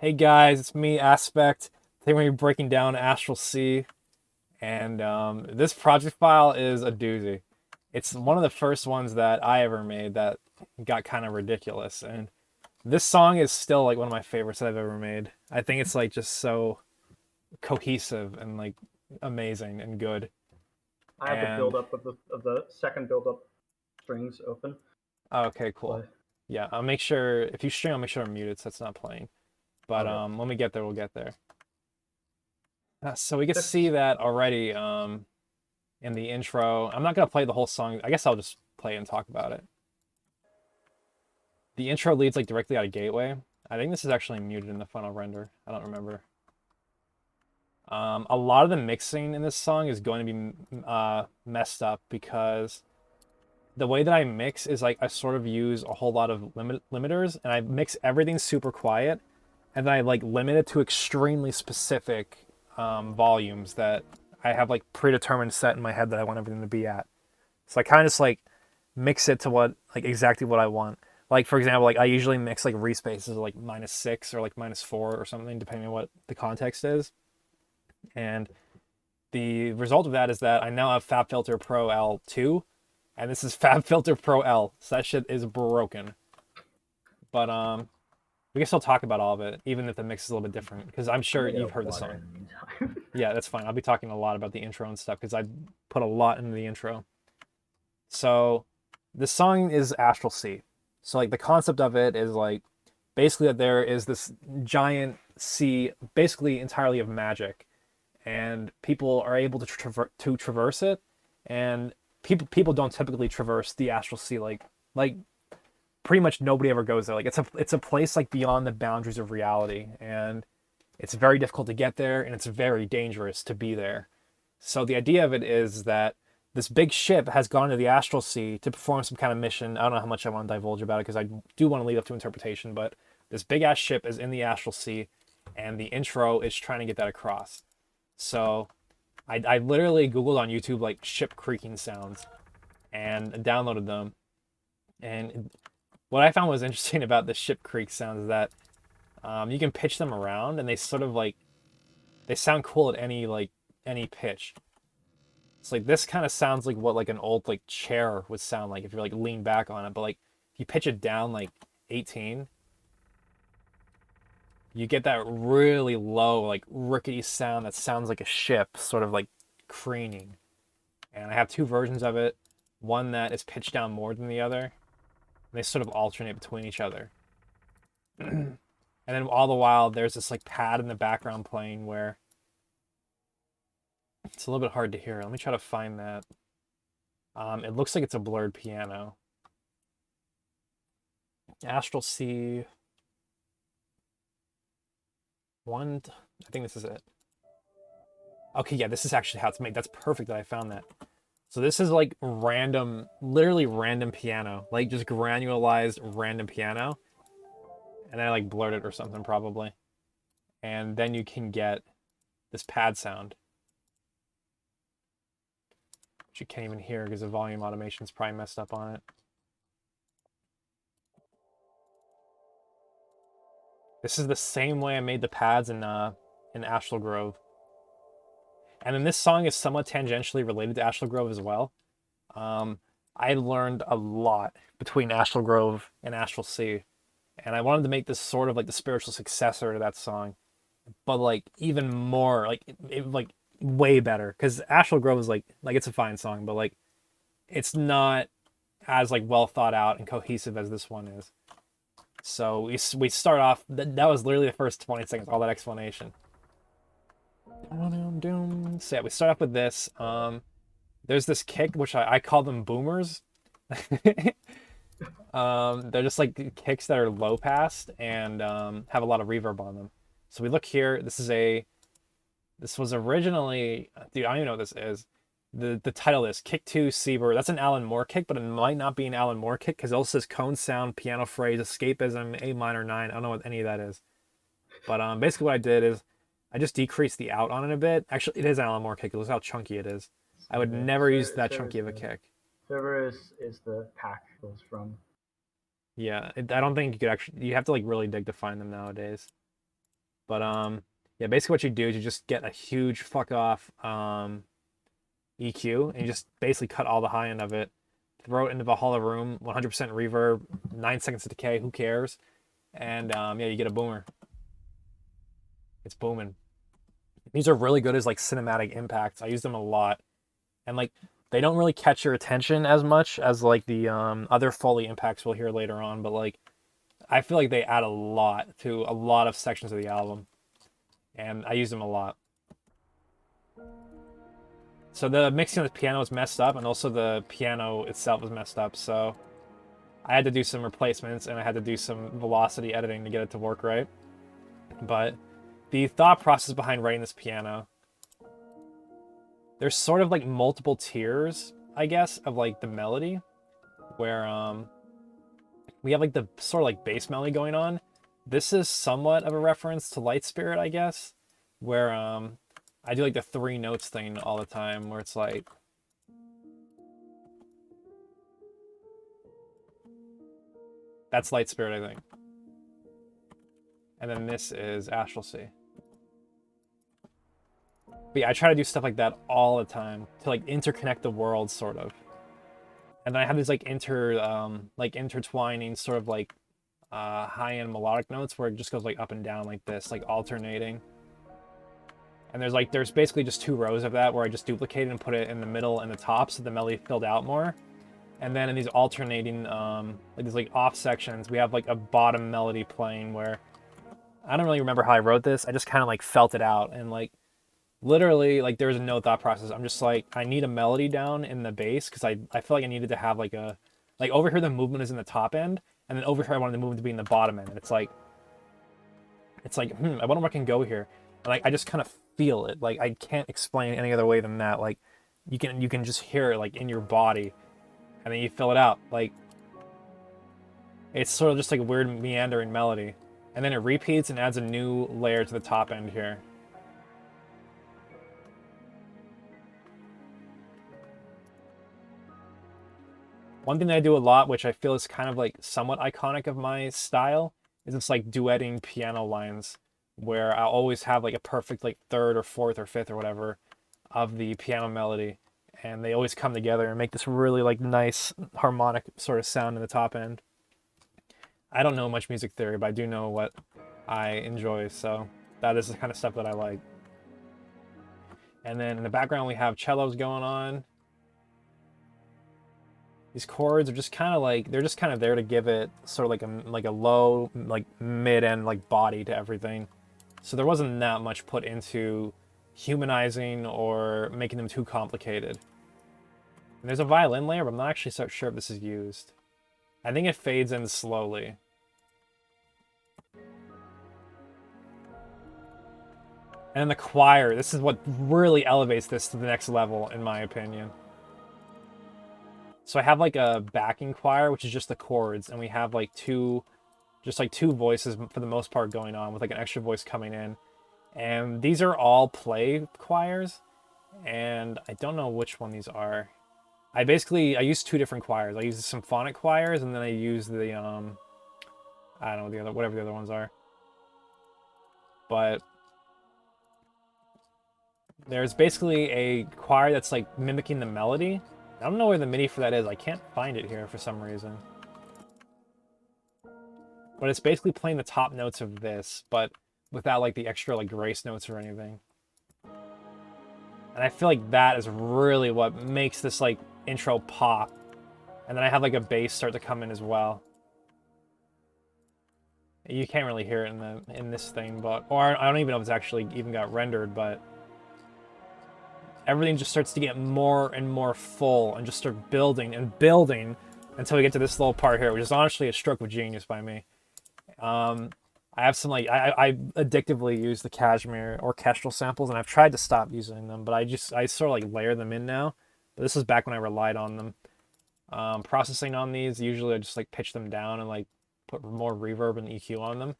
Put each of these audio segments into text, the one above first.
Hey guys, it's me, Aspect. Today we're gonna be breaking down Astral Sea, and this project file is a doozy. It's one of the first ones that I ever made that got kind of ridiculous, and this song is still like one of my favorites that I've ever made. I think it's like just so cohesive and like amazing and good. I have the And build up of the second build up strings open, okay, cool. but Yeah, I'll make sure if you stream, I'll make sure I'm muted so it's not playing. But okay. when we get there, we'll get there. So we can see This that already. In the intro. I'm not going to play the whole song. I guess I'll just play and talk about it. The intro leads like directly out of Gateway. I think this is actually muted in the final render. I don't remember. A lot of the mixing in this song is going to be messed up because the way that I mix is like I sort of use a whole lot of limiters and I mix everything super quiet and then I like limit it to extremely specific volumes that I have like predetermined set in my head that I want everything to be at. So I kind of just like mix it to what like exactly what I want. Like for example, like I usually mix like respaces like -6 or like -4 or something depending on what the context is. And the result of that is that I now have FabFilter Pro L2 and this is FabFilter Pro L. So that shit is broken. But we can still talk about all of it even if the mix is a little bit different because I'm I'm sure gonna you've get heard the water song. in the meantime. Yeah, that's fine. I'll be talking a lot about the intro and stuff because I put a lot into the intro. So the song is Astral Sea. So like the concept of it is like basically that there is this giant sea, basically entirely of magic, and people are able to traverse it, and people don't typically traverse the Astral Sea like pretty much nobody ever goes there. Like it's a place like beyond the boundaries of reality, and it's very difficult to get there, and it's very dangerous to be there. So the idea of it is that this big ship has gone to the Astral Sea to perform some kind of mission. I don't know how much I want to divulge about it because I do want to leave up to interpretation, but this big ass ship is in the Astral Sea, and the intro is trying to get that across. So I literally Googled on YouTube like ship creaking sounds and downloaded them. And what I found was interesting about the ship creak sounds is that you can pitch them around and they sort of like they sound cool at any pitch. It's like this kind of sounds like what like an old like chair would sound like if you're like lean back on it, but like if you pitch it down like 18, you get that really low like rickety sound that sounds like a ship sort of like craning. And I have two versions of it, one that is pitched down more than the other, and they sort of alternate between each other. And then all the while there's this like pad in the background playing where it's a little bit hard to hear. Let me try to find that. It looks like it's a blurred piano. Astral Sea. One. I think this is it. Okay, yeah, this is actually how it's made. That's perfect that I found that. So this is like random, literally random piano. Like just granularized random piano. And then I like blurred it or something probably. And then you can get this pad sound. Which you can't even hear because the volume automation's probably messed up on it. This is the same way I made the pads in Astral Grove. And then this song is somewhat tangentially related to Astral Grove as well. I learned a lot between Astral Grove and Astral Sea, and I wanted to make this sort of like the spiritual successor to that song, but like even more like way better because Astral Grove is like it's a fine song, but like it's not as like well thought out and cohesive as this one is. So we start off. That was literally the first 20 seconds, all that explanation. So yeah, we start off with this. There's this kick which I call them boomers. They're just like kicks that are low passed and have a lot of reverb on them. So we look here. This was originally, dude, I don't even know what this is. The title is Kick 2 Seabird. That's an Alan Moore kick, but it might not be an Alan Moore kick because it also says cone sound, piano phrase, escapism, A minor 9. I don't know what any of that is. But basically what I did is I just decreased the out on it a bit. Actually, it is an Alan Moore kick. Look how chunky it is. I would Okay, never use that so chunky of a kick. server is the pack goes from. Yeah, I don't think you could actually. You have to like really dig to find them nowadays. But yeah, basically what you do is you just get a huge fuck off EQ, and you just basically cut all the high end of it, throw it into the hollow room, 100% reverb, 9 seconds of decay, who cares? And yeah, you get a boomer. It's booming. These are really good as like cinematic impacts. I use them a lot, and like they don't really catch your attention as much as like the other Foley impacts we'll hear later on, but like I feel like they add a lot to a lot of sections of the album, and I use them a lot. So the mixing of the piano is messed up, and also the piano itself is messed up, so I had to do some replacements, and I had to do some velocity editing to get it to work right. But the thought process behind writing this piano, there's sort of like multiple tiers, I guess, of like the melody, where we have like the sort of like bass melody going on. This is somewhat of a reference to Light Spirit, I guess, where I do like the 3 notes thing all the time, where it's like, that's Light Spirit, I think. And then this is Astral Sea. But yeah, I try to do stuff like that all the time to like interconnect the worlds, sort of. And then I have these like intertwining sort of like high-end melodic notes where it just goes like up and down like this, like alternating. And there's basically just 2 rows of that where I just duplicate it and put it in the middle and the top so the melody filled out more. And then in these alternating like these like off sections, we have like a bottom melody playing where I don't really remember how I wrote this. I just kind of like felt it out, and like literally like there was no thought process. I'm just like, I need a melody down in the bass because I feel like I needed to have like a, like over here the movement is in the top end, and then over here I wanted the movement to be in the bottom end. And it's like I wonder where I can go here. And like I just kind of feel it. Like I can't explain any other way than that. Like you can just hear it like in your body, and then you fill it out. Like it's sort of just like a weird meandering melody, and then it repeats and adds a new layer to the top end here. One thing that I do a lot, which I feel is kind of like somewhat iconic of my style, is it's like duetting piano lines, where I'll always have like a perfect like 3rd or 4th or 5th or whatever of the piano melody, and they always come together and make this really like nice harmonic sort of sound in the top end. I don't know much music theory, but I do know what I enjoy, so that is the kind of stuff that I like. And then in the background we have cellos going on. These chords are just kind of like, they're just kind of there to give it sort of like a low, like mid-end like body to everything. So there wasn't that much put into humanizing or making them too complicated. And there's a violin layer, but I'm not actually so sure if this is used. I think it fades in slowly. And then the choir, this is what really elevates this to the next level, in my opinion. So I have like a backing choir, which is just the chords, and we have like just like two voices for the most part going on, with like an extra voice coming in. And these are all play choirs, and I don't know which one these are. I use 2 different choirs. I use the symphonic choirs, and then I use the I don't know, whatever the other ones are. But there's basically a choir that's like mimicking the melody. I don't know where the MIDI for that is. I can't find it here for some reason. But it's basically playing the top notes of this, but without like the extra like grace notes or anything. And I feel like that is really what makes this like intro pop. And then I have like a bass start to come in as well. You can't really hear it in this thing, but or I don't even know if it's actually even got rendered, but everything just starts to get more and more full and just start building and building until we get to this little part here, which is honestly a stroke of genius by me. I have some like I addictively use the Kashmir orchestral samples, and I've tried to stop using them, but I sort of like layer them in now. But this is back when I relied on them. Processing on these, usually I just like pitch them down and like put more reverb and EQ on them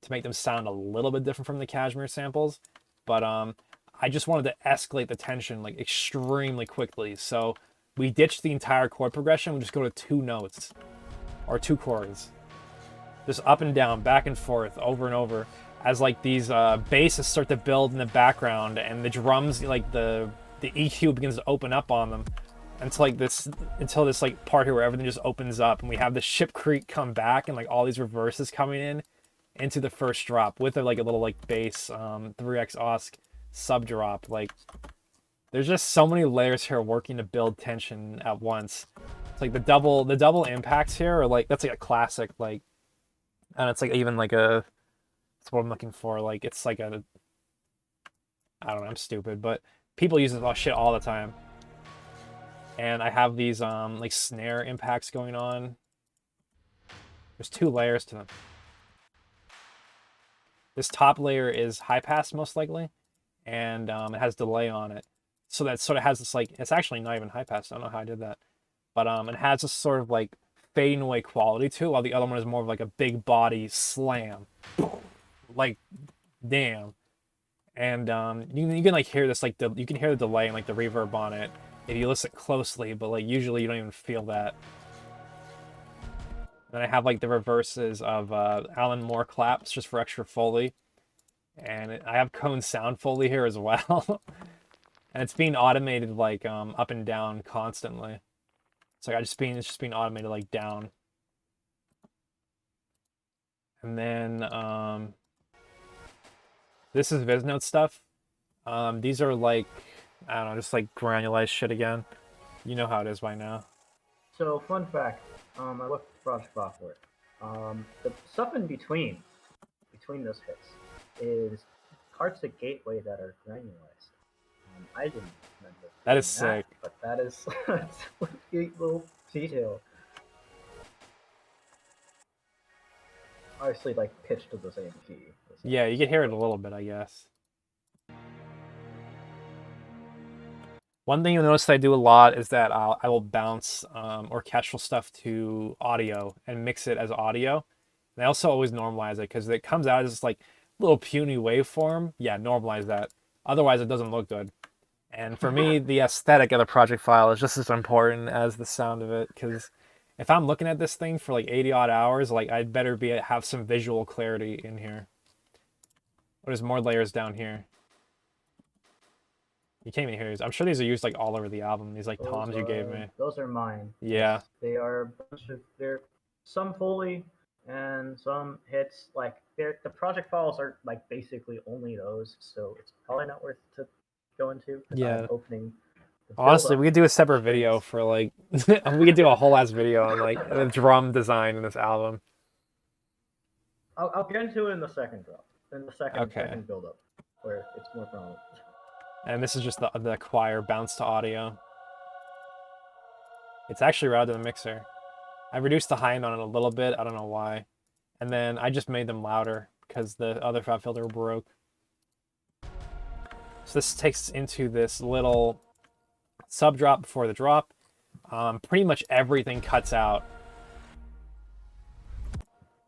to make them sound a little bit different from the Kashmir samples. But I just wanted to escalate the tension like extremely quickly. So we ditched the entire chord progression. We just go to 2 notes or 2 chords. Just up and down, back and forth, over and over. as like these basses start to build in the background, and the drums, like the EQ begins to open up on them. Until this like part here where everything just opens up, and we have the ship creek come back, and like all these reverses coming in into the first drop with like a little like bass 3x osc sub drop. Like there's just so many layers here working to build tension at once. It's like the double impacts here are like, that's like a classic, like, and it's like even like a, that's what I'm looking for. Like it's like a, I don't know, I'm stupid, but people use this shit all the time. And I have these like snare impacts going on. There's 2 layers to them. This top layer is high pass most likely, and it has delay on it. So that sort of has this like, it's actually not even high pass. I don't know how I did that. But it has this sort of like fading away quality to it, while the other one is more of like a big body slam. Like, damn. And you can like hear this, like you can hear the delay and like the reverb on it if you listen closely, but like usually you don't even feel that. Then I have like the reverses of Alan Moore claps just for extra Foley. And I have cone sound Foley here as well. And it's being automated like up and down constantly. So it's just being automated like down. And then this is Viznode stuff. These are like, I don't know, just like granulized shit again. You know how it is by now. So, fun fact, I looked at the project file for it. The stuff in between those hits, is parts of Gateway that are granulized. I didn't remember. That is sick. But that is that's a great little detail. Obviously, like pitched to the same key. Yeah, you can hear it a little bit, I guess. One thing you'll notice that I do a lot is that I will bounce orchestral stuff to audio and mix it as audio. And I also always normalize it because it comes out as this like little puny waveform. Yeah, normalize that. Otherwise, it doesn't look good. And for me, the aesthetic of the project file is just as important as the sound of it. Because if I'm looking at this thing for like 80 odd hours, like I'd better have some visual clarity in here. There's more layers down here. You can't even hear these. I'm sure these are used like all over the album. These like toms you gave me. Those are mine. Yeah. Yes, they are a bunch of, they're some Foley and some hits. Like the project files are like basically only those, so it's probably not worth to go into. Yeah. I'm opening. Honestly, we could do a separate video for like, we could do a whole ass video on like the drum design in this album. I'll get into it in the second drop, in the second build up, where it's more prominent. And this is just the choir bounce to audio. It's actually routed to the mixer. I reduced the high end on it a little bit. I don't know why. And then I just made them louder because the other fab filter broke. So this takes into this little sub drop before the drop. Pretty much everything cuts out.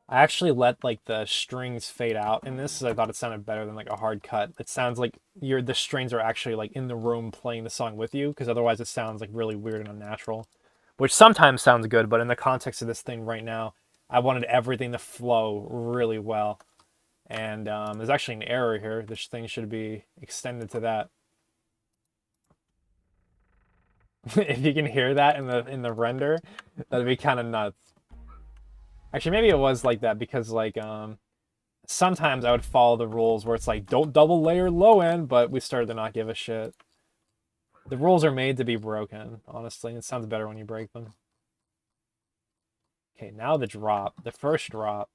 I actually let like the strings fade out in this, so I thought it sounded better than like a hard cut. It sounds like the strings are actually like in the room playing the song with you, because otherwise it sounds like really weird and unnatural, which sometimes sounds good, but in the context of this thing right now, I wanted everything to flow really well. And there's actually an error here. This thing should be extended to that. If you can hear that in the render, that'd be kind of nuts. Actually, maybe it was like that because, like, sometimes I would follow the rules where it's like, don't double layer low end, but we started to not give a shit. The rules are made to be broken, honestly. It sounds better when you break them. Okay, now the drop. The first drop.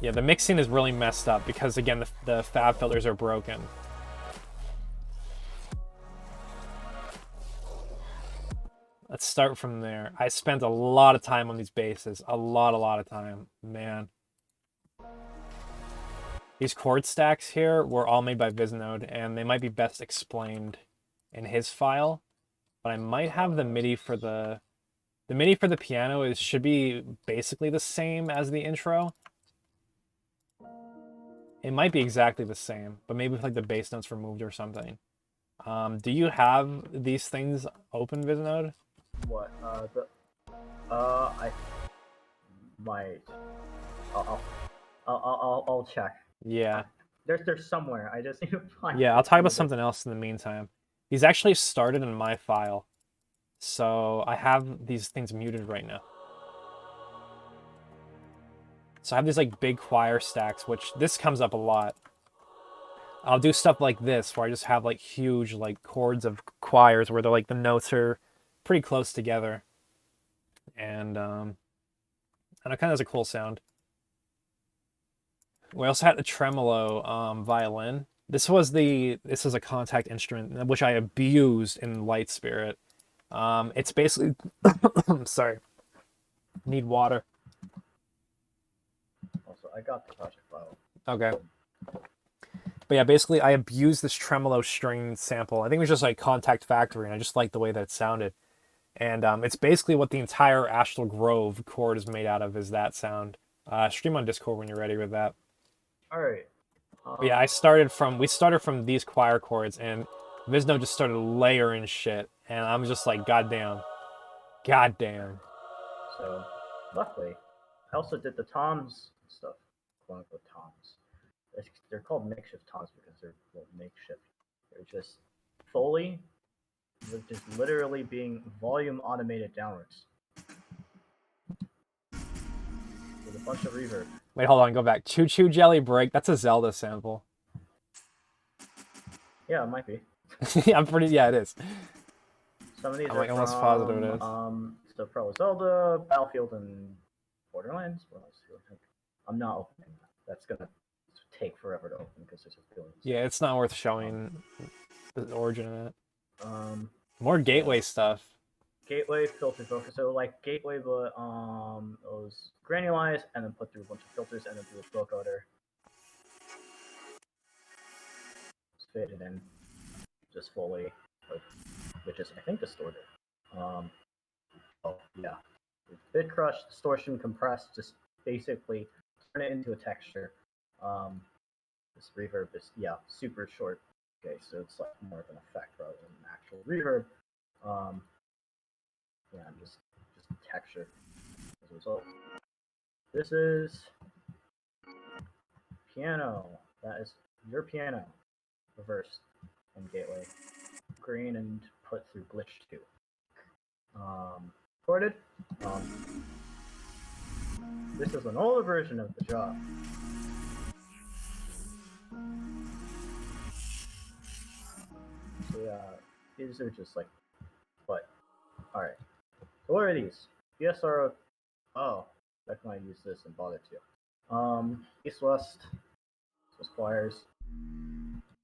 Yeah, the mixing is really messed up because, again, the fab filters are broken. Let's start from there. I spent a lot of time on these basses. A lot of time. Man. These chord stacks here were all made by Viznode, and they might be best explained in his file. But I might have the MIDI for the... The MIDI for the piano should be basically the same as the intro. It might be exactly the same, but maybe with like the bass notes removed or something. Do you have these things open, Viznode? What? might. I'll check. Yeah. There's somewhere. I just need to find. Yeah, I'll talk about it. something else in the meantime. These actually started in my file. So I have these things muted right now. So I have these like big choir stacks, which this comes up a lot. I'll do stuff like this where I just have like huge like chords of choirs where they're like the notes are pretty close together. And it kind of has a cool sound. We also had the tremolo violin. This is a contact instrument which I abused in Light Spirit. It's basically sorry. Need water. Also, I got the project file. Okay. But yeah, basically I abused this tremolo string sample. I think it was just like Contact Factory, and I just liked the way that it sounded. And it's basically what the entire Astral Grove chord is made out of, is that sound. Stream on Discord when you're ready with that. All right. But yeah, we started from these choir chords, and Viznode just started layering shit, and I'm just like, goddamn. So, luckily, I also did the toms stuff. Quote unquote toms. They're called makeshift toms because they're makeshift. They're just Foley. They're just literally being volume automated downwards with a bunch of reverb. Wait, hold on, go back. Choo Choo Jelly Break, that's a Zelda sample. Yeah, it might be. Yeah, it is. Some of these I'm are like almost from, positive it is. so probably Zelda, Battlefield, and Borderlands. What else do I think? I'm not opening that. That's gonna take forever to open because there's a billion. Yeah, it's not worth showing the origin of it. Um, More Gateway stuff. Gateway filter focus. So like Gateway, but those granulize and then put through a bunch of filters and then do a vocoder. Just fade it in, just fully, which is I think distorted. Oh yeah, bit crush, distortion, compress, just basically turn it into a texture. This reverb is super short. Okay, so it's like more of an effect rather than an actual reverb. Yeah, just texture as a result. This is piano. That is your piano, reversed in Gateway. Green and put through Glitch 2. Recorded. This is an older version of the job. So yeah, these are just like, but alright. So what are these? PSR. Oh, definitely use this and bother to. East West. This is choirs.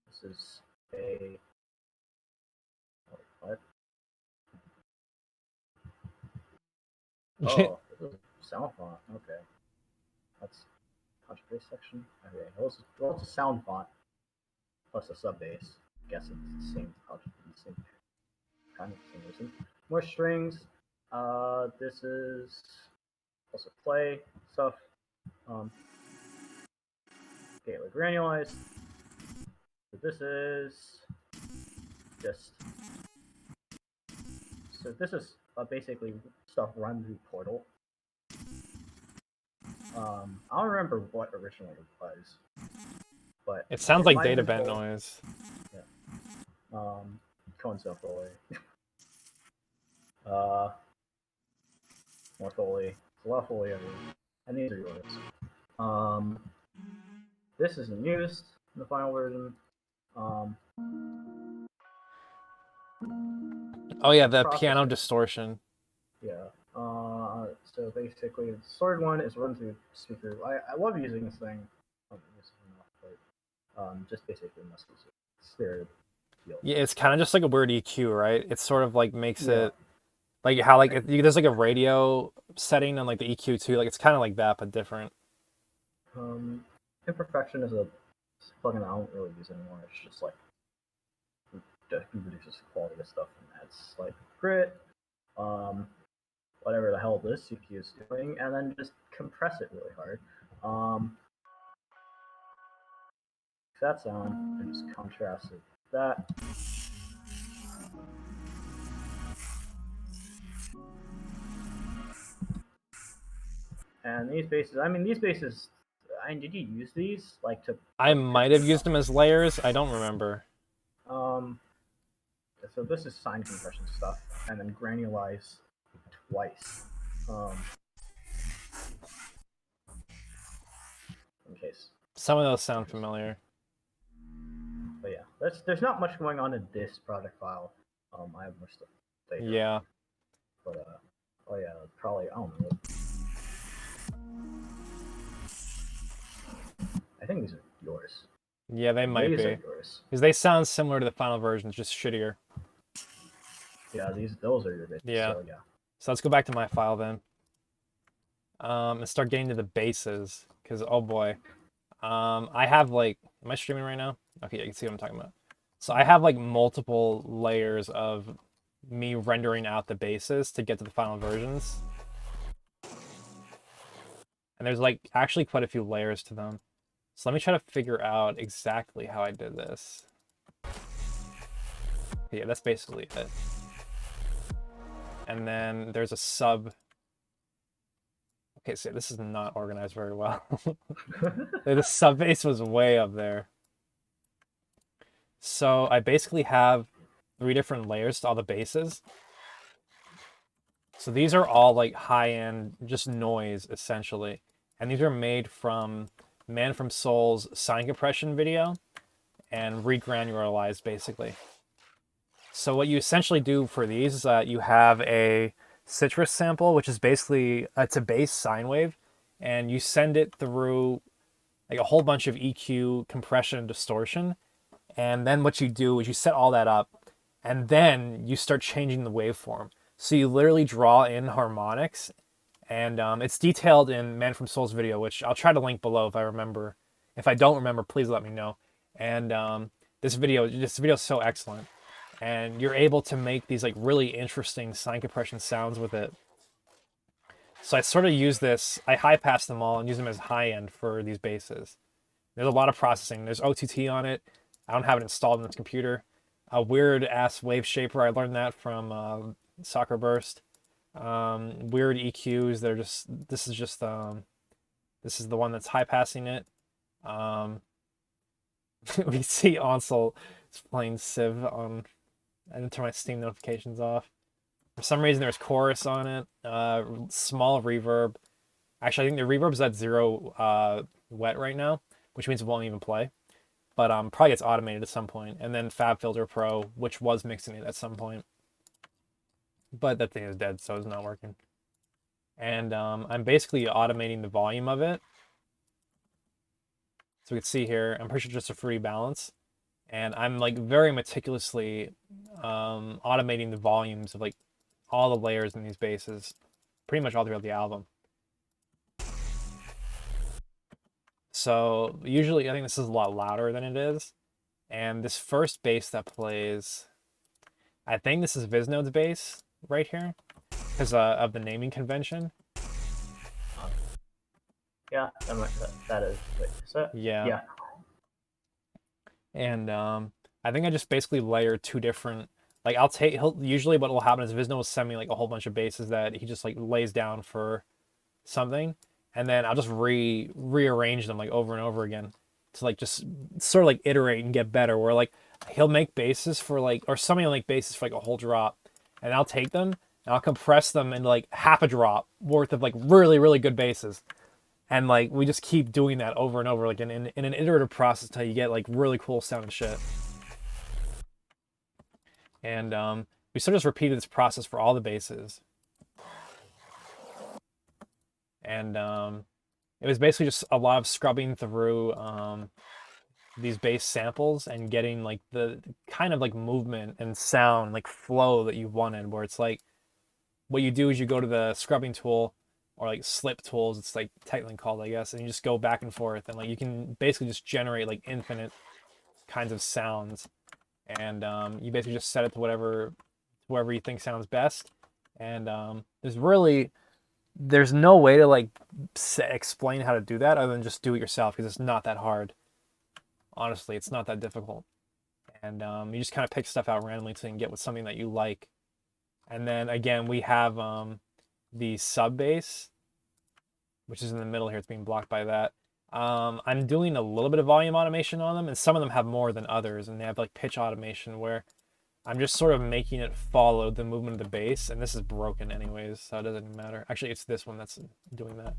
This is a. Oh, what? Oh, this is a sound font. Okay. That's controversy section. Okay, well, it's a sound font plus a sub bass. I guess it's the same kind of same reason. More strings. This is also play stuff. Gateway granulized. So this is just. So this is basically stuff run through Portal. I don't remember what originally it was, but It sounds like data bent noise. Yeah. Cone cell Foley. More Foley. It's a lot of Foley everywhere. And these are yours. This isn't used in the final version. Oh yeah, the piano distortion. Yeah. So basically, the sword one is run through speaker. I love using this thing. Just basically muscles stereo. Yeah, it's kind of just like a weird EQ, right? It sort of like makes it like how like there's like a radio setting on like the EQ too. Like it's kind of like that but different. Imperfection is a plugin I don't really use anymore. It's just like it reduces the quality of stuff and adds like grit, whatever the hell this CPU is doing, and then just compress it really hard. That sound and just contrast it with that. And these bases, I mean, these bases, did you use these like to? I might have used them as layers. I don't remember. Um, so this is sine compression stuff, and then granulize twice. In case. Some of those sound familiar. But yeah, there's not much going on in this project file. I have more stuff later. Yeah. But oh yeah, probably I don't know. I think these are yours. Yeah, they might These be. are yours. Because they sound similar to the final versions, just shittier. Yeah, those are your bits. Yeah. So yeah. So let's go back to my file then. And start getting to the bases. Because, oh boy. I have like, am I streaming right now? Okay, you can see what I'm talking about. So I have like multiple layers of me rendering out the bases to get to the final versions. And there's like actually quite a few layers to them. So let me try to figure out exactly how I did this. Yeah, that's basically it. And then there's a sub. Okay, so this is not organized very well. The sub bass was way up there. So I basically have 3 different layers to all the basses. So these are all like high-end, just noise essentially. And these are made from Man from Soul's sine compression video and regranularized basically. So what you essentially do for these is that you have a citrus sample, which is basically, it's a bass sine wave, and you send it through like a whole bunch of EQ, compression, and distortion. And then what you do is you set all that up, and then you start changing the waveform. So you literally draw in harmonics, and it's detailed in Man from Soul's video, which I'll try to link below if I remember. If I don't remember, please let me know. And this video is so excellent. And you're able to make these like really interesting sine compression sounds with it. So I sort of use this, I high pass them all and use them as high end for these basses. There's a lot of processing. There's OTT on it. I don't have it installed in this computer. A weird ass wave shaper. I learned that from Soccer Burst. Weird EQs. They're just, this is the one that's high passing it. We see Ansel is playing Civ on, I didn't turn my Steam notifications off. For some reason, there's chorus on it. Small reverb. Actually, I think the reverb's at 0 wet right now, which means it won't even play. But probably gets automated at some point. And then FabFilter Pro, which was mixing it at some point. But that thing is dead, so it's not working. And I'm basically automating the volume of it. So we can see here, I'm pretty sure just a free balance. And I'm like very meticulously automating the volumes of like all the layers in these basses, pretty much all throughout the album. So usually I think this is a lot louder than it is. And this first bass that plays, I think this is Viznode's bass right here because of the naming convention. Yeah, that is. Wait, is that? Yeah. Yeah. And I think I just basically layer 2 different, like usually what will happen is Viznode will send me like a whole bunch of basses that he just like lays down for something, and then I'll just rearrange them like over and over again to like just sort of like iterate and get better, where like he'll make basses for like, or somebody will make basses for like a whole drop, and I'll take them and I'll compress them into like half a drop worth of like really, really good basses. And like we just keep doing that over and over, like in an iterative process until you get like really cool sounding shit. And we sort of just repeated this process for all the basses. And it was basically just a lot of scrubbing through these bass samples and getting like the kind of like movement and sound, like flow that you wanted, where it's like what you do is you go to the scrubbing tool, or like slip tools, it's like technically called, I guess, and you just go back and forth, and like you can basically just generate like infinite kinds of sounds, and you basically just set it to wherever you think sounds best. And there's no way to like explain how to do that other than just do it yourself, because it's not that hard. Honestly, it's not that difficult. And you just kind of pick stuff out randomly so you can get with something that you like. And then again, we have the sub bass, which is in the middle here. It's being blocked by that. I'm doing a little bit of volume automation on them, and some of them have more than others, and they have like pitch automation where I'm just sort of making it follow the movement of the bass, and this is broken anyways, so it doesn't matter. Actually, it's this one that's doing that.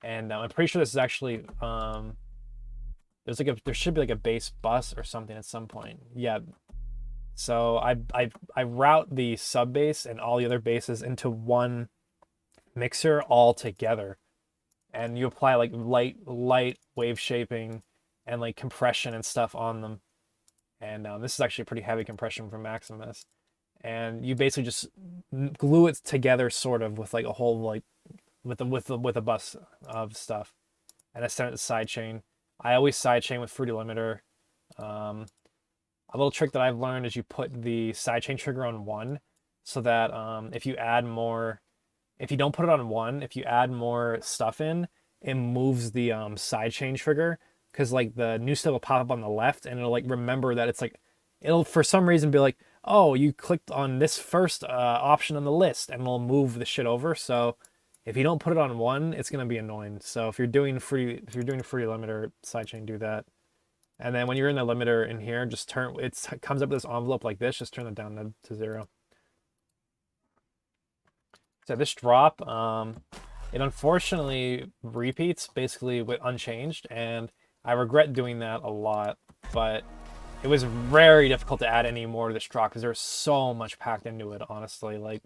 And I'm pretty sure this is actually there should be like a bass bus or something at some point. Yeah. So I route the sub bass and all the other basses into one mixer all together, and you apply like light wave shaping and like compression and stuff on them. And this is actually a pretty heavy compression from Maximus, and you basically just glue it together sort of with like a whole like with a bus of stuff, and I send it to sidechain. I always sidechain with Fruity Limiter. A little trick that I've learned is you put the sidechain trigger on 1, so that if you don't put it on 1, if you add more stuff in, it moves the sidechain trigger, because like the new stuff will pop up on the left, and it'll like remember that it's like, it'll for some reason be like, oh, you clicked on this first option on the list, and it'll move the shit over. So if you don't put it on 1, it's gonna be annoying. So if you're doing free limiter sidechain, do that. And then when you're in the limiter in here, just comes up with this envelope like this, just turn it down to 0. So this drop, it unfortunately repeats basically with unchanged, and I regret doing that a lot, but it was very difficult to add any more to this drop because there's so much packed into it, honestly. Like,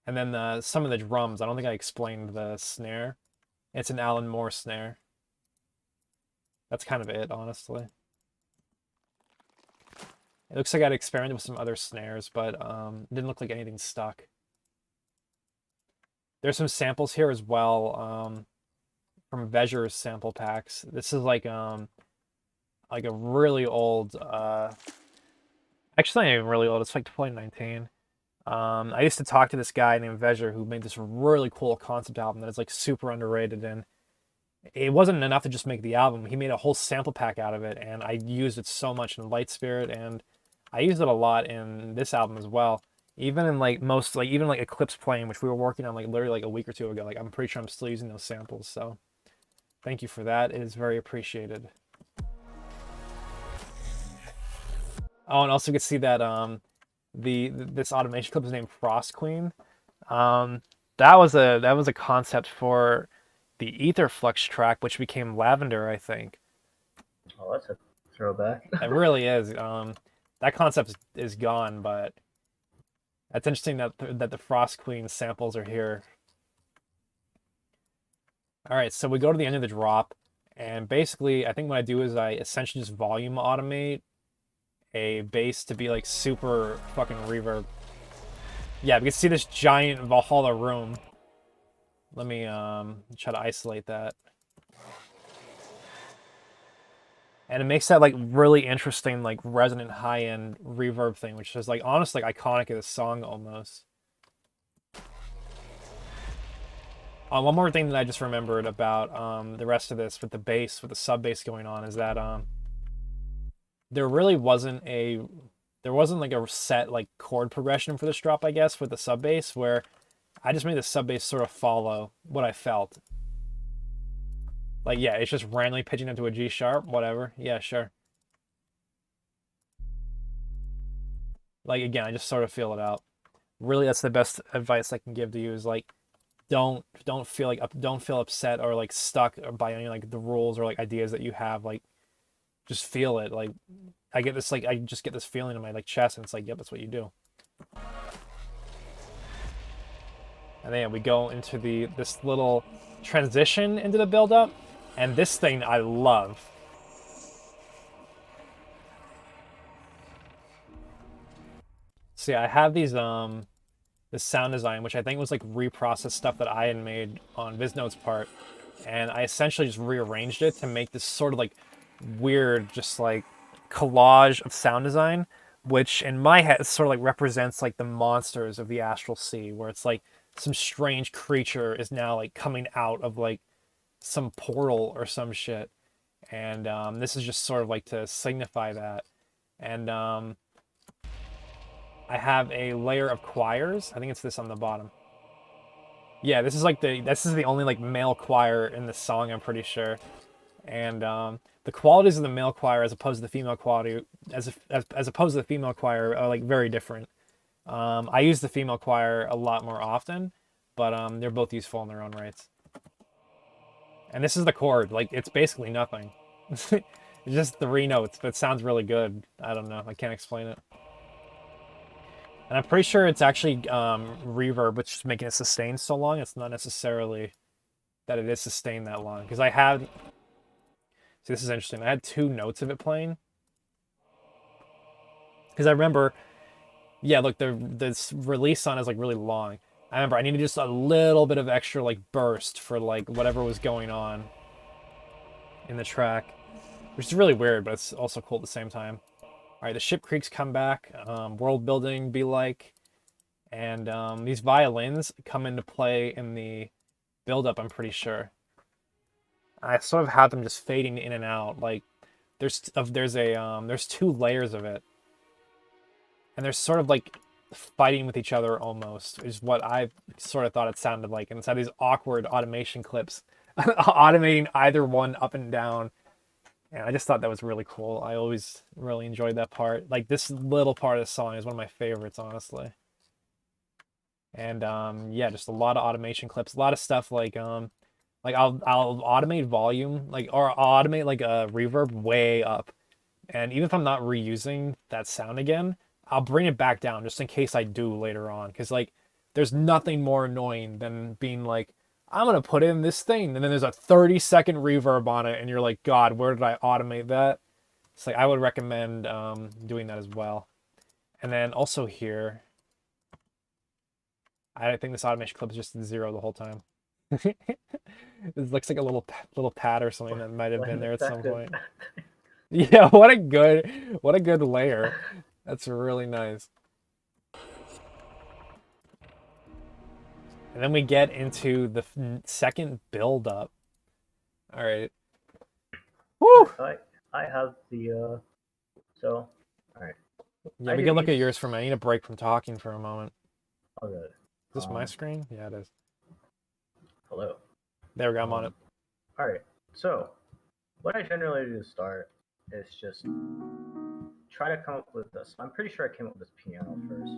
and then some of the drums, I don't think I explained the snare. It's an Alan Moore snare. That's kind of it, honestly. It looks like I'd experimented with some other snares, but it didn't look like anything stuck. There's some samples here as well from Vezir's sample packs. This is like a really old, actually not even really old, it's like 2019. I used to talk to this guy named Vezir who made this really cool concept album that is like super underrated, and it wasn't enough to just make the album. He made a whole sample pack out of it, and I used it so much in Light Spirit, and I used it a lot in this album as well. Even in like even like Eclipse Plane, which we were working on like literally like a week or two ago. Like, I'm pretty sure I'm still using those samples, so thank you for that. It is very appreciated. Oh, and also you can see that this automation clip is named Frost Queen. That was a concept for the Ether Flux track, which became Lavender, I think. Oh, that's a throwback. It really is. That concept is gone, but that's interesting that the Frost Queen samples are here. All right, so we go to the end of the drop, and basically, I think what I do is I essentially just volume automate a bass to be like super fucking reverb. Yeah, we can see this giant Valhalla room. Let me try to isolate that. And it makes that like really interesting, like resonant high-end reverb thing, which is like honestly like iconic of the song almost. One more thing that I just remembered about the rest of this with the bass, with the sub bass going on, is that there wasn't like a set like chord progression for this drop, I guess, with the sub bass, where I just made the sub bass sort of follow what I felt. Like, yeah, it's just randomly pitching into a G sharp, whatever. Yeah, sure. Like, again, I just sort of feel it out. Really, that's the best advice I can give to you, is like, don't feel upset or like stuck by any like the rules or like ideas that you have. Like, just feel it. Like, I just get this feeling in my like chest, and it's like, yep, that's what you do. And then we go into this little transition into the build-up, and this thing I love. See, I have these this sound design, which I think was like reprocessed stuff that I had made on Viznode's part, and I essentially just rearranged it to make this sort of like weird, just like collage of sound design, which in my head sort of like represents like the monsters of the Astral Sea, where it's like some strange creature is now like coming out of like some portal or some shit, and this is just sort of like to signify that. And I have a layer of choirs. I think it's this on the bottom. Yeah, this is the only like male choir in the song, I'm pretty sure. And the qualities of the male choir as opposed to the female quality as opposed to the female choir are like very different. I use the female choir a lot more often, but they're both useful in their own rights. And this is the chord, like it's basically nothing. It's just 3 notes, but it sounds really good. I don't know, I can't explain it. And I'm pretty sure it's actually reverb, which is making it sustain so long. It's not necessarily that it is sustained that long. Because I had, see, this is interesting. I had 2 notes of it playing. Because I remember, yeah, look, the release on is like really long. I remember I needed just a little bit of extra like burst for like whatever was going on in the track, which is really weird, but it's also cool at the same time. All right, the ship creaks come back. World building be like, and these violins come into play in the build up. I'm pretty sure. I sort of have them just fading in and out. Like there's 2 layers of it, and they're sort of like fighting with each other almost. Is what I sort of thought it sounded like. And it's had these awkward automation clips, automating either one up and down. And I just thought that was really cool. I always really enjoyed that part. Like this little part of the song is one of my favorites, honestly. And yeah, just a lot of automation clips, a lot of stuff like I'll automate volume like or I'll automate like a reverb way up. And even if I'm not reusing that sound again, I'll bring it back down just in case I do later on. Cause like there's nothing more annoying than being like, I'm gonna put in this thing, and then there's a 30-second reverb on it, and you're like, God, where did I automate that? It's like I would recommend doing that as well. And then also here, I think this automation clip is just 0 the whole time. It looks like a little pad or something that might have What been an there at some effective. point. Yeah, what a good layer. That's really nice. And then we get into the second build up. All right. Woo! I have the so all right. Yeah, I we do can look at these. yours for a minute. I need a break from talking for a moment. Oh good. Is this my screen? Yeah, it is. Hello. There we go. I'm on it. All right. So what I generally do to start is just try to come up with this. I'm pretty sure I came up with this piano first.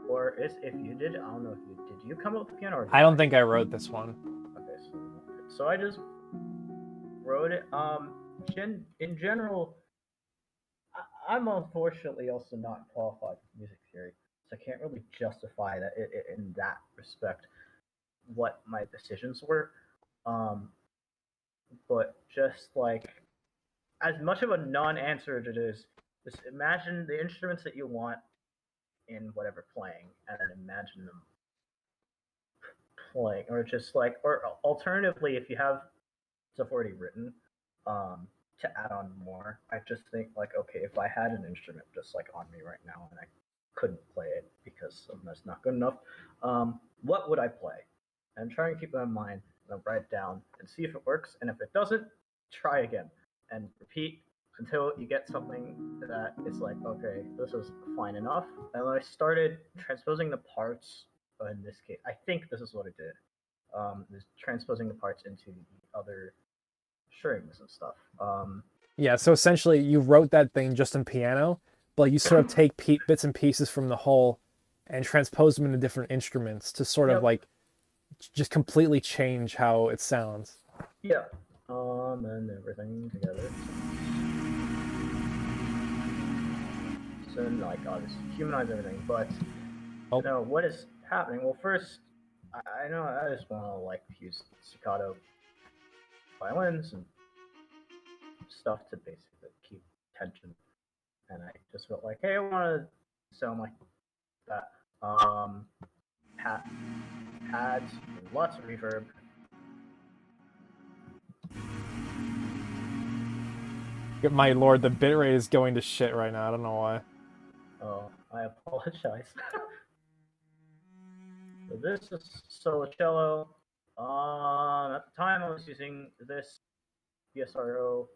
Or is if you did, I don't know if you did. You come up with the piano or I don't think I wrote this one. Okay, so I just wrote it. In general, I'm unfortunately also not qualified with music theory, so I can't really justify that in that respect what my decisions were. Um, but just like as much of a non-answer as it is, just imagine the instruments that you want in whatever playing, and then imagine them playing, or just like, or alternatively, if you have stuff already written, to add on more, I just think like, okay, if I had an instrument just like on me right now and I couldn't play it because that's not good enough, what would I play? And try and keep that in mind and write it down and see if it works. And if it doesn't, try again and repeat until you get something that is like, okay, this is fine enough. And when I started transposing the parts, in this case, I think this is what it did. Is transposing the parts into the other strings and stuff. Yeah, so essentially you wrote that thing just in piano, but you sort of take bits and pieces from the whole and transpose them into different instruments to sort of Yep. like just completely change how it sounds. Yeah. And everything together. So like obviously humanize everything, but Oh, what is happening? Well, first, I know I just want to like use staccato violins and stuff to basically keep tension, and I just felt like, hey, I want to sound like that. Pads, lots of reverb. my lord, the bitrate is going to shit right now. I don't know why. Oh, I apologize. So this is solo cello. At the time, I was using this BRSO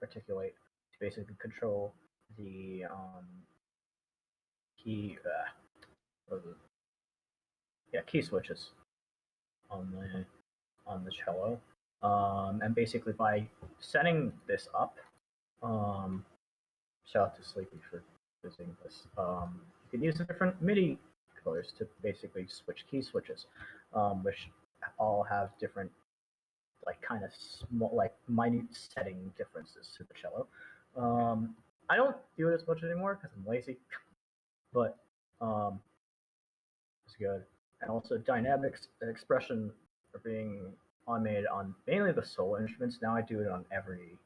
articulate to basically control the key. key switches on the cello, and basically by setting this up, shout out to Sleepy for visiting this. You can use the different MIDI colors to basically switch key switches, which all have different, like, kind of small, like, minute setting differences to the cello. I don't do it as much anymore because I'm lazy, but it's good. And also, dynamics and expression are being automated on mainly the solo instruments. Now I do it on every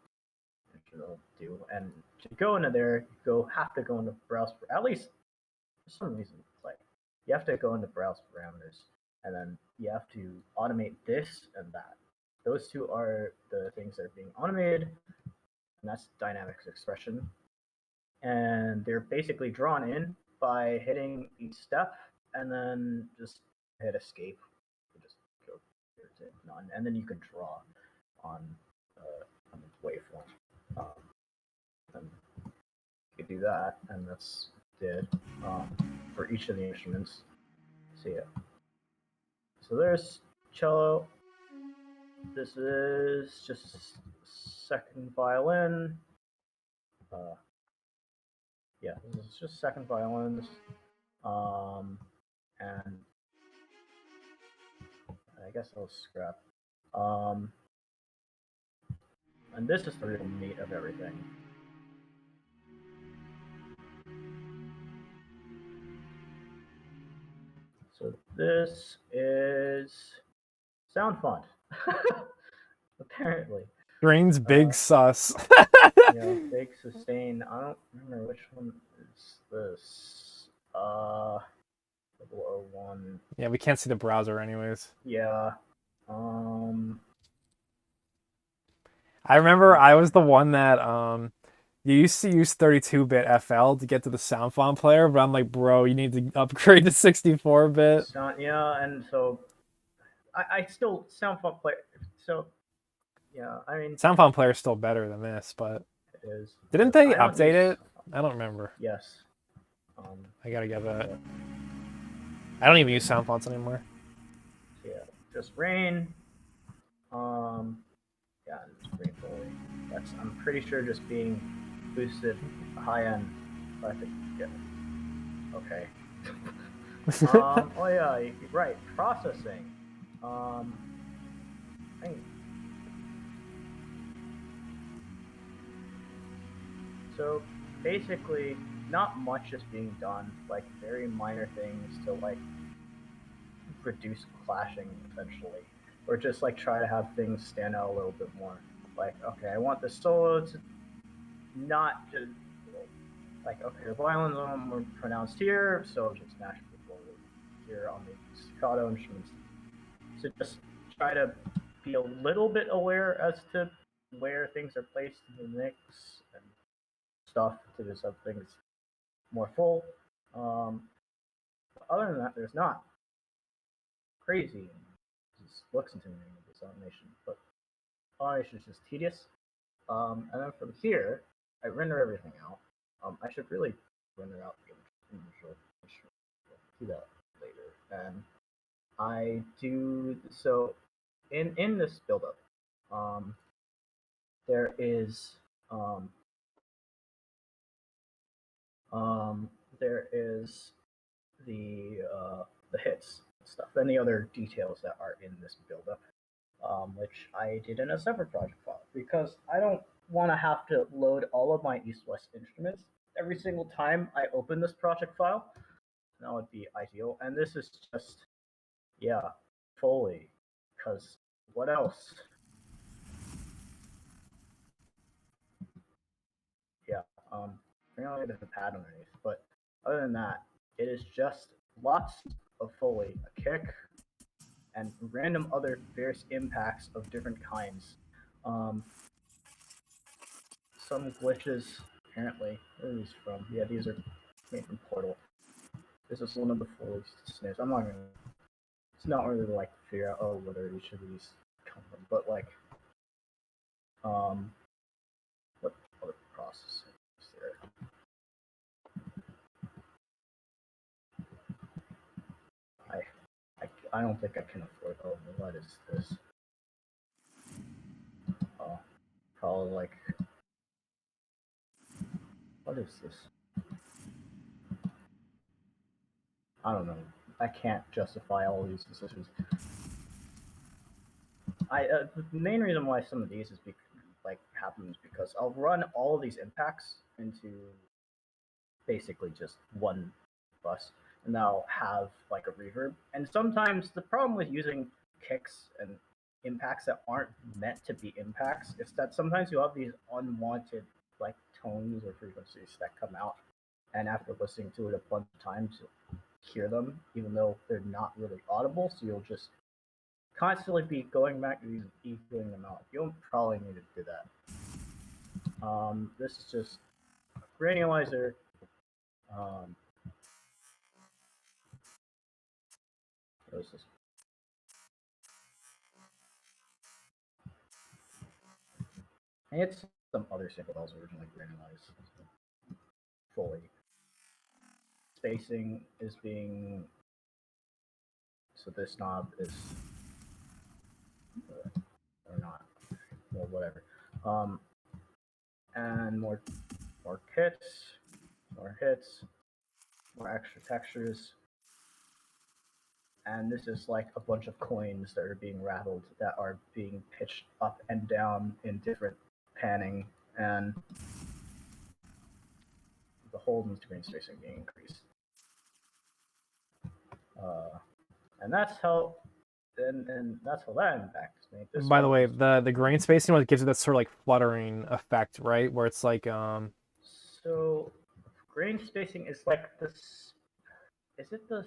instrument I'll do. And to go into there, you have to go into browse, at least for some reason. It's like you have to go into browse parameters, and then you have to automate this and that. Those two are the things that are being automated, and that's dynamics expression. And they're basically drawn in by hitting each step, and then just hit escape. You just go to none, and then you can draw on the waveform. And you do that, and that's did for each of the instruments. So yeah. So there's cello. This is just second violin. Yeah, this is just second violins. And I guess I'll scrap. And this is the real meat of everything. So this is sound font. Apparently. Strain's big sus. Yeah, big sustain. I don't remember which one is this. 001. Yeah, we can't see the browser anyways. Yeah. I remember I was the one that you used to use 32-bit FL to get to the sound font player, but I'm like, bro, you need to upgrade to 64-bit. Yeah, and so I still sound font player. So yeah, I mean, Sound font player is still better than this, but it is. didn't they update it? I don't remember. Yes. I gotta get that. Yeah. I don't even use sound fonts anymore. So yeah, just rain. Yeah, and rain Foley. That's, I'm pretty sure, just being boosted high end. I think, yeah. Okay. Oh yeah, right. Processing. So basically, not much is being done. Like very minor things to like reduce clashing, essentially, or just like try to have things stand out a little bit more. Like, okay, I want the solo to not just like, okay, the violins are more pronounced here, so just naturally here on the staccato instruments. So just try to be a little bit aware as to where things are placed in the mix and stuff to just have things more full. Other than that, there's not crazy. It just looks intimidating with this automation, but automation is just tedious. And then from here, I render everything out. I should really render out the initial. Do that later. And I do so in this buildup. There is there is the hits stuff and the other details that are in this buildup, which I did in a separate project file because I don't want to have to load all of my East-West instruments every single time I open this project file. That would be ideal. And this is just, yeah, Foley, because what else? Yeah, apparently there's a pad underneath, but other than that, it is just lots of Foley, a kick, and random other various impacts of different kinds. Some glitches, apparently. Where are these from? Yeah, these are made from Portal. This is one of the Foley snips. I'm not gonna. It's not really like to figure out whether each of these come from, but like, what other processing is there? I I don't think I can afford. Oh, what is this? Oh, probably like. What is this? I don't know. I can't justify all these decisions. The main reason why some of these is happens because I'll run all of these impacts into basically just one bus, and I'll have like a reverb. And sometimes the problem with using kicks and impacts that aren't meant to be impacts is that sometimes you have these unwanted like tones or frequencies that come out, and after listening to it a bunch of times, you'll hear them even though they're not really audible. So you'll just constantly be going back to these equaling them out. You don't probably need to do that. This is just a granulizer. What is this? And it's some other sample that was originally granulized. Fully. Spacing is being. So this knob is. Or not. Well, whatever. And more hits, more extra textures. And this is like a bunch of coins that are being rattled that are being pitched up and down in different panning, and the hold and screen spacing being increased. And that's how that's how that impacts me. By the way, the grain spacing what gives it that sort of like fluttering effect, right? Where it's like So grain spacing is like this. Is it this?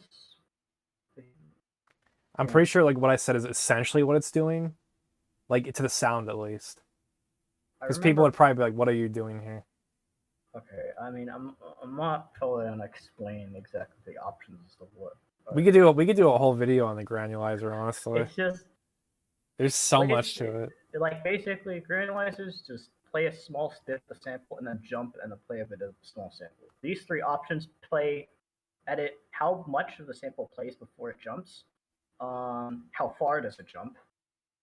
I'm pretty sure like what I said is essentially what it's doing, like to the sound at least. Because people would probably be like, "What are you doing here?" Okay, I mean, I'm not totally gonna explain exactly the options of what. We could do a whole video on the granulizer, honestly. It's just there's so much to it. Like basically, granulizers just play a small bit of the sample and then jump and then play a bit of the small sample. These three options edit how much of the sample plays before it jumps, how far does it jump,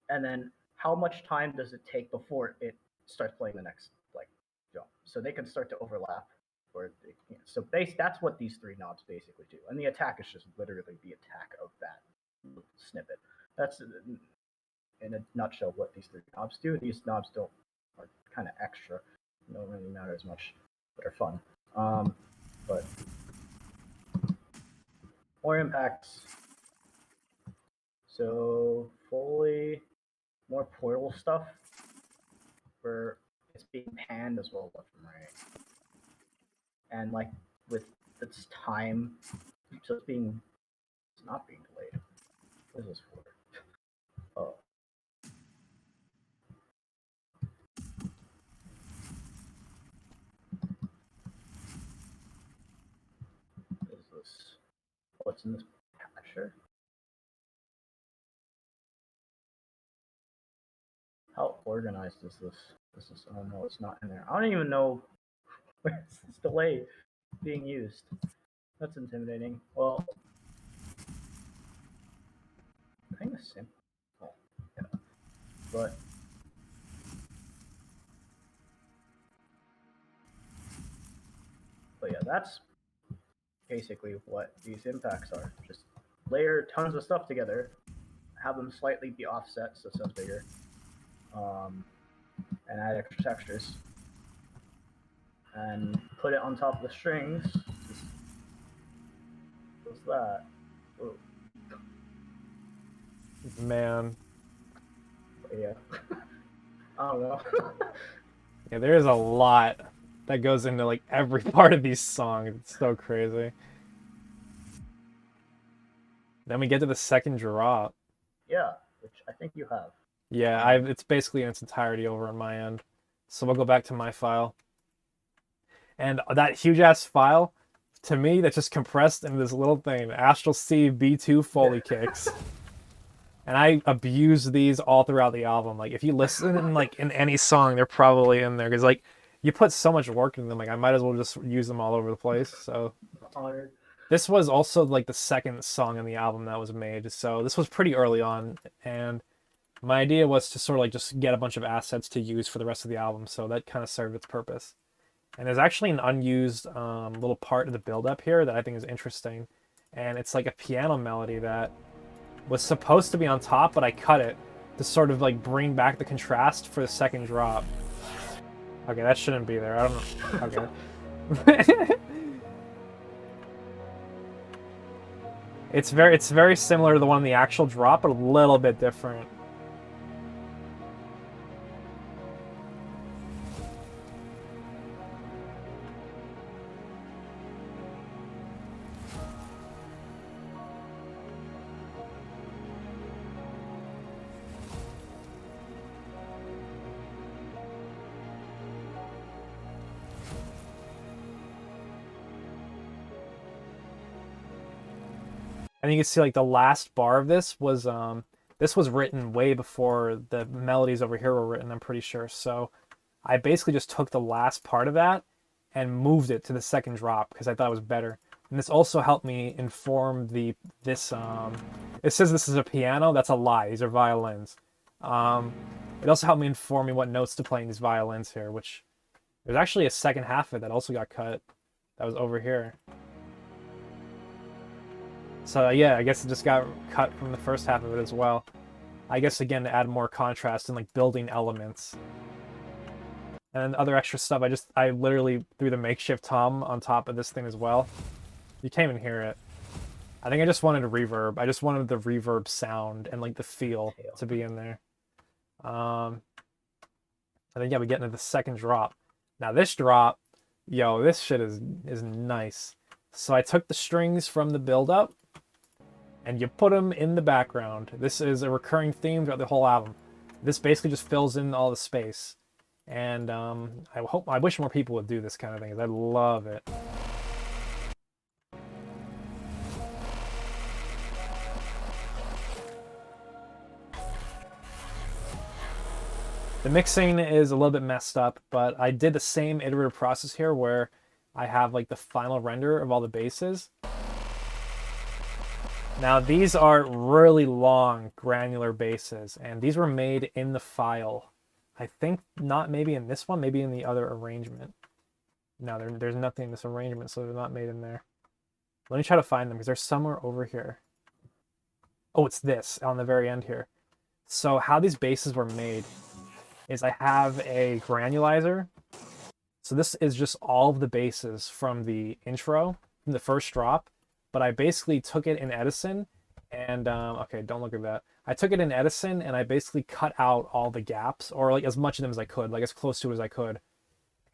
and then how much time does it take before it starts playing the next like jump. So they can start to overlap. That's what these three knobs basically do, and the attack is just literally the attack of that snippet. That's in a nutshell what these three knobs do. These knobs are kind of extra, don't really matter as much, but are fun. But more impacts. So Foley, more portal stuff where it's being panned as well left and right, and like with its time, it's not being delayed. What is this for? Oh. What is this? What's in this patcher? How organized is this? Oh no, it's not in there. I don't even know where is this delay being used. That's intimidating. Well, I think it's simple. Oh, yeah. But yeah, that's basically what these impacts are. Just layer tons of stuff together, have them slightly be offset so it sounds bigger, and add extra textures, and put it on top of the strings. What's that? Ooh. Man. Yeah. I don't know. Yeah, there is a lot that goes into like every part of these songs. It's so crazy. Then we get to the second drop. Yeah, which I think you have. Yeah, it's basically in its entirety over on my end. So we'll go back to my file. And that huge ass file, to me, that's just compressed into this little thing, Astral Sea B2 Foley kicks. And I abuse these all throughout the album. Like if you listen in any song, they're probably in there because like you put so much work in them. Like I might as well just use them all over the place. So honored. This was also like the second song in the album that was made, so this was pretty early on, and my idea was to sort of like just get a bunch of assets to use for the rest of the album, so that kind of served its purpose. And there's actually an unused little part of the build-up here that I think is interesting, and it's like a piano melody that was supposed to be on top, but I cut it to sort of like bring back the contrast for the second drop. Okay, that shouldn't be there. I don't know. Okay. It's very similar to the one in the actual drop, but a little bit different. And you can see like the last bar of this was written way before the melodies over here were written, I'm pretty sure. So I basically just took the last part of that and moved it to the second drop because I thought it was better. And this also helped me inform this it says this is a piano, that's a lie. These are violins. It also helped me inform me what notes to play in these violins here, which there's actually a second half of it that also got cut. That was over here. So yeah, I guess it just got cut from the first half of it as well. I guess again to add more contrast and like building elements. And other extra stuff, I literally threw the makeshift tom on top of this thing as well. You can't even hear it. I think I just wanted a reverb. I just wanted the reverb sound and like the feel to be in there. I think yeah, we get into the second drop. Now this drop, yo, this shit is nice. So I took the strings from the build-up and you put them in the background. This is a recurring theme throughout the whole album. This basically just fills in all the space. And I wish more people would do this kind of thing, because I love it. The mixing is a little bit messed up, but I did the same iterative process here where I have like the final render of all the basses. Now these are really long granular basses, and these were made in the file. I think not maybe in this one, maybe in the other arrangement. No, there's nothing in this arrangement, so they're not made in there. Let me try to find them, because they're somewhere over here. Oh, it's this, on the very end here. So how these basses were made is I have a granulizer. So this is just all of the basses from the intro, from the first drop. But I basically took it in Edison and, okay, don't look at that. I took it in Edison and I basically cut out all the gaps, or like as much of them as I could, like as close to it as I could.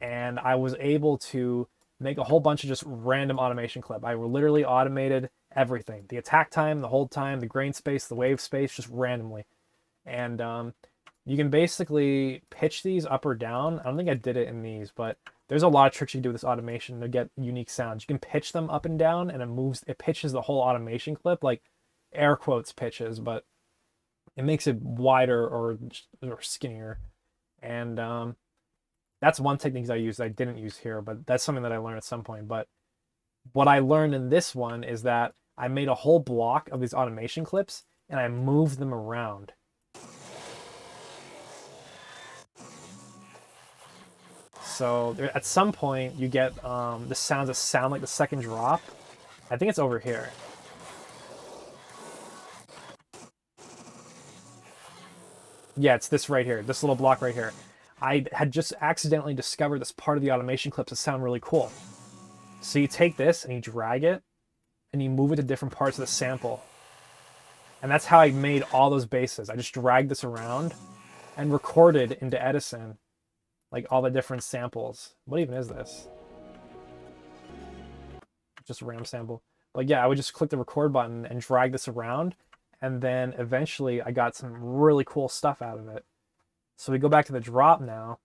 And I was able to make a whole bunch of just random automation clip. I literally automated everything. The attack time, the hold time, the grain space, the wave space, just randomly. And you can basically pitch these up or down. I don't think I did it in these, but there's a lot of tricks you can do with this automation to get unique sounds. You can pitch them up and down, and it pitches the whole automation clip, like air quotes pitches, but it makes it wider or skinnier. And that's one technique I used that I didn't use here, but that's something that I learned at some point. But what I learned in this one is that I made a whole block of these automation clips, and I moved them around. So at some point you get the sounds that sound like the second drop. I think it's over here. Yeah, it's this right here, this little block right here. I had just accidentally discovered this part of the automation clips that sound really cool. So you take this and you drag it and you move it to different parts of the sample. And that's how I made all those basses. I just dragged this around and recorded into Edison like all the different samples. What even is this? Just a random sample. But yeah, I would just click the record button and drag this around, and then eventually I got some really cool stuff out of it. So we go back to the drop now,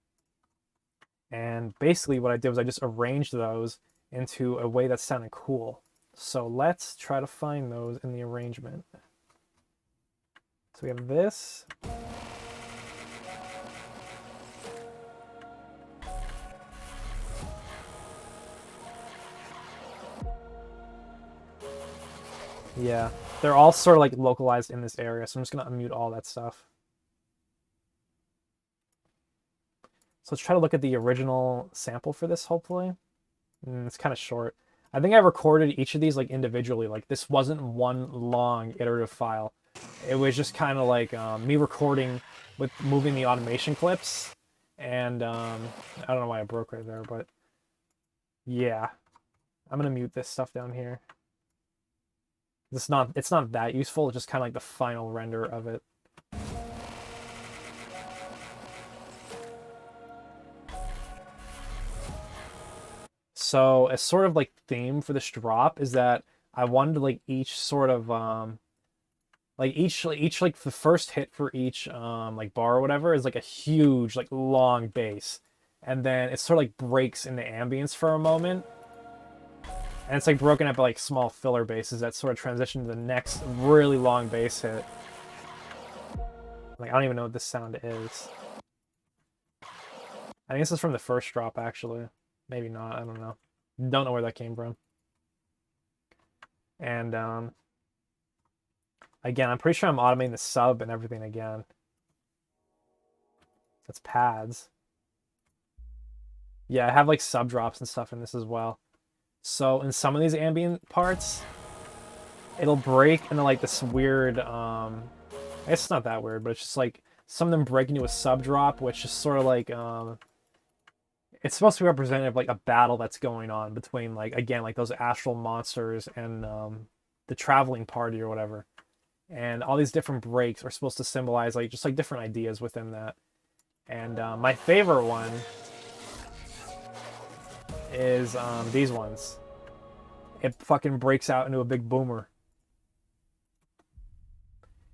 and basically what I did was I just arranged those into a way that sounded cool. So let's try to find those in the arrangement. So we have this. Yeah, they're all sort of like localized in this area, so I'm just gonna unmute all that stuff. So let's try to look at the original sample for this, hopefully. It's kind of short. I think I recorded each of these like individually. Like this wasn't one long iterative file. It was just kind of like me recording with moving the automation clips. And I don't know why I broke right there, but yeah. I'm gonna mute this stuff down here. It's not that useful, it's just kind of like the final render of it. So a sort of like theme for this drop is that I wanted like each sort of like each like the first hit for each like bar or whatever is like a huge like long bass, and then it sort of like breaks in the ambience for a moment, and it's like broken up by like small filler basses that sort of transition to the next really long bass hit. Like I don't even know what this sound is. I think this is from the first drop actually. Maybe not, I don't know. Don't know where that came from. And again, I'm pretty sure I'm automating the sub and everything again. That's pads. Yeah, I have like sub drops and stuff in this as well. So in some of these ambient parts, it'll break into like this weird, I guess it's not that weird, but it's just like some of them break into a sub drop, which is sort of like, it's supposed to be representative of like a battle that's going on between like, again, like those astral monsters and the traveling party or whatever. And all these different breaks are supposed to symbolize like just like different ideas within that. And my favorite one is these ones. It fucking breaks out into a big boomer.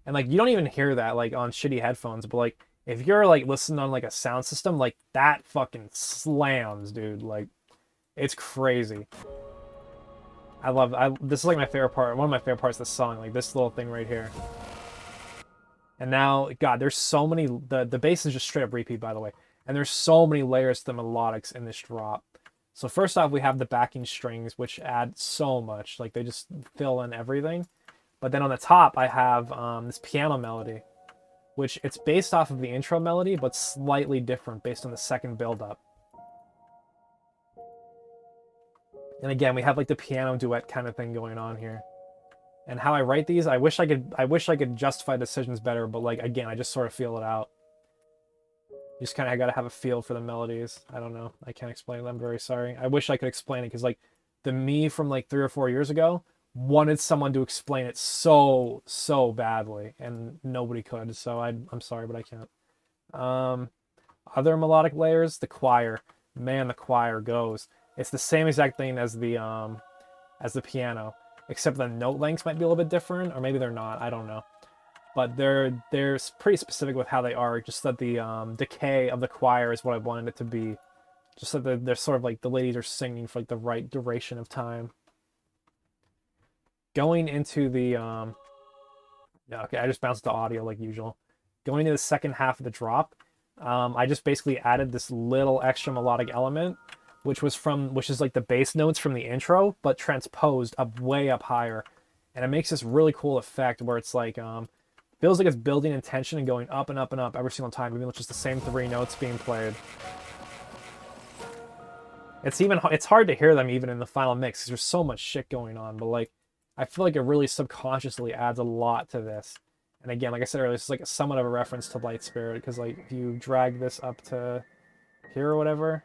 And like you don't even hear that like on shitty headphones, but like if you're like listening on like a sound system, like that fucking slams, dude. Like it's crazy. This is like my favorite part. One of my favorite parts of the song, like this little thing right here. And now, God, there's so many. The bass is just straight up repeat, by the way. And there's so many layers to the melodics in this drop. So first off, we have the backing strings, which add so much. Like they just fill in everything. But then on the top, I have this piano melody, which it's based off of the intro melody, but slightly different based on the second build-up. And again, we have like the piano duet kind of thing going on here. And how I write these, I wish I could justify decisions better, but like again, I just sort of feel it out. You just kind of got to have a feel for the melodies. I don't know. I can't explain it. I'm very sorry. I wish I could explain it because like the me from like 3 or 4 years ago wanted someone to explain it so badly, and nobody could. So I'm sorry, but I can't. Other melodic layers, the choir. Man, the choir goes. It's the same exact thing as the piano, except the note lengths might be a little bit different, or maybe they're not. I don't know. But they're pretty specific with how they are. Just that the decay of the choir is what I wanted it to be. Just so that they're sort of like the ladies are singing for like the right duration of time. Going into the yeah, okay, I just bounced the audio like usual. Going into the second half of the drop, I just basically added this little extra melodic element, which is like the bass notes from the intro, but transposed up way up higher. And it makes this really cool effect where it's like feels like it's building in tension and going up and up and up every single time, even though it's just the same 3 notes being played. It's hard to hear them even in the final mix because there's so much shit going on, but like I feel like it really subconsciously adds a lot to this. And again, like I said earlier, it's like somewhat of a reference to Light Spirit, because like if you drag this up to here or whatever,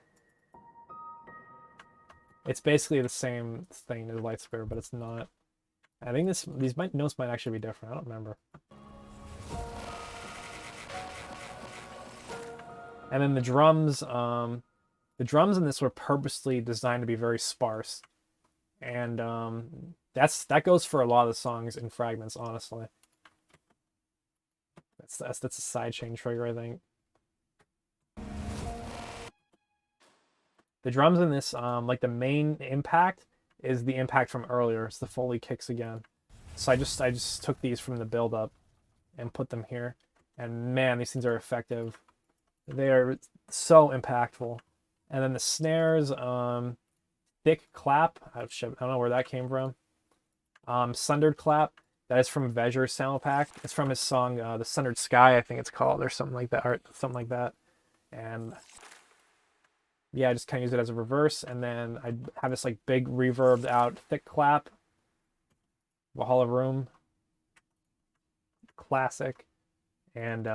it's basically the same thing as Light Spirit, but it's not. I think these notes might actually be different. I don't remember. And then the drums in this were purposely designed to be very sparse, and that goes for a lot of the songs in Fragments, honestly. That's a sidechain trigger, I think. The drums in this, like the main impact is the impact from earlier. It's the Foley kicks again. So I just took these from the build up and put them here, and man, these things are effective. They are so impactful. And then the snares, thick clap. I don't know where that came from. Sundered Clap. That is from Vezir's sound pack. It's from his song, The Sundered Sky, I think it's called, or something like that, And yeah, I just kind of use it as a reverse, and then I have this like big reverbed out thick clap. Valhalla Room. Classic. And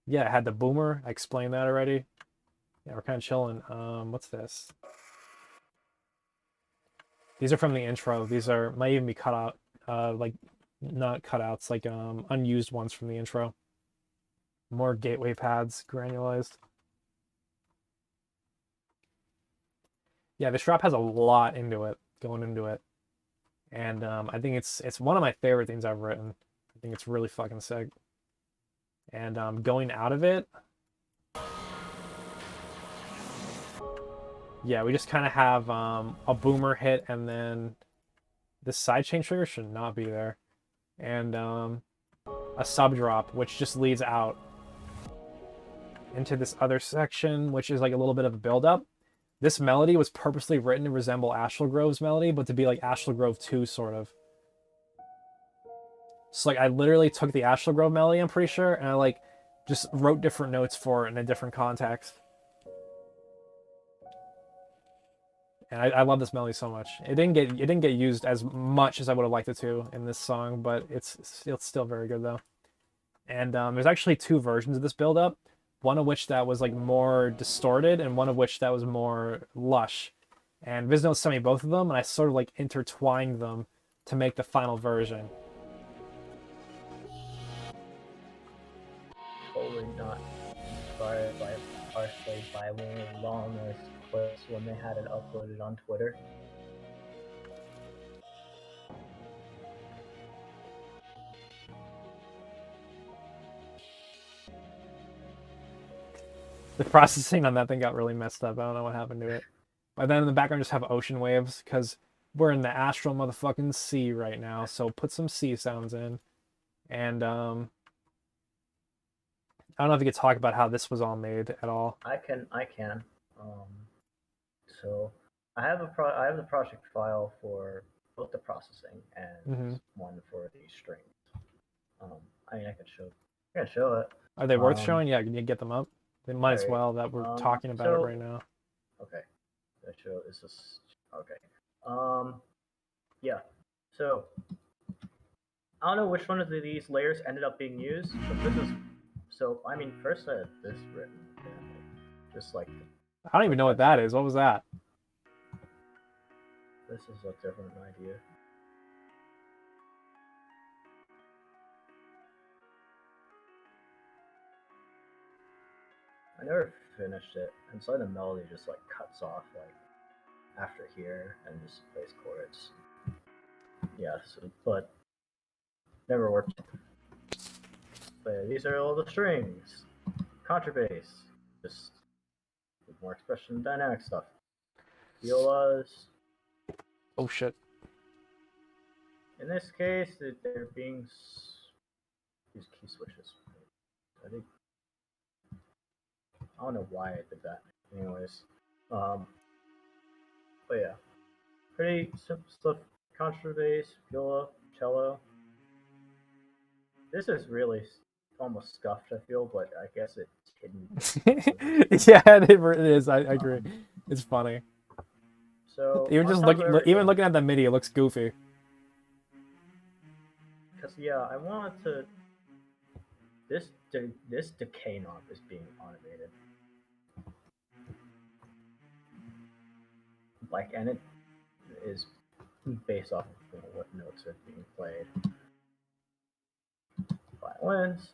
yeah, I had the boomer. I explained that already. Yeah, we're kind of chilling. What's this? These are from the intro. These are might even be cut out, like not cutouts, like unused ones from the intro. More gateway pads, granulized. Yeah, the strap has a lot into it, going into it, and I think it's one of my favorite things I've written. I think it's really fucking sick. And going out of it, yeah, we just kind of have a boomer hit, and then this sidechain trigger should not be there, and a sub drop, which just leads out into this other section, which is like a little bit of a build up. This melody was purposely written to resemble Astral Grove's melody, but to be like Astral Grove 2, sort of. So like I literally took the Astral Grove melody, I'm pretty sure, and I like just wrote different notes for it in a different context. And I love this melody so much. It didn't get used as much as I would have liked it to in this song, but it's still very good though. And there's actually two versions of this build up. One of which that was like more distorted, and one of which that was more lush. And Viznode sent me both of them, and I sort of like intertwined them to make the final version. Totally not inspired by partially by one of the longest clips when they had it uploaded on Twitter. The processing on that thing got really messed up. I don't know what happened to it. But then in the background just have ocean waves, because we're in the astral motherfucking sea right now, so put some sea sounds in. And I don't know if you could talk about how this was all made at all. I can. So I have the project file for both the processing and one for the strings. I mean, I can show it. Are they worth showing? Yeah, can you get them up? They might as right. well that we're talking about it right now. Okay. The show is just okay. Yeah. So I don't know which one of these layers ended up being used, but this is. So I mean, first I had this written, just like. I don't even know what that is. What was that? This is a different idea. I never finished it, and so the melody just like cuts off like after here and just plays chords. Yeah, but never worked. But yeah, these are all the strings, contrabass, just with more expression, dynamic stuff. Violas. Oh shit. In this case, they're being these key switches. I think I don't know why I did that. Anyways, but yeah, pretty simple stuff. Contrabass, viola, cello. This is really almost scuffed, I feel, but I guess it's hidden. Yeah, it is. I agree. It's funny. So even just looking at the MIDI, it looks goofy. Because yeah, I wanted to. This decay knob is being automated. Like, and it is based off of what notes are being played. Violins.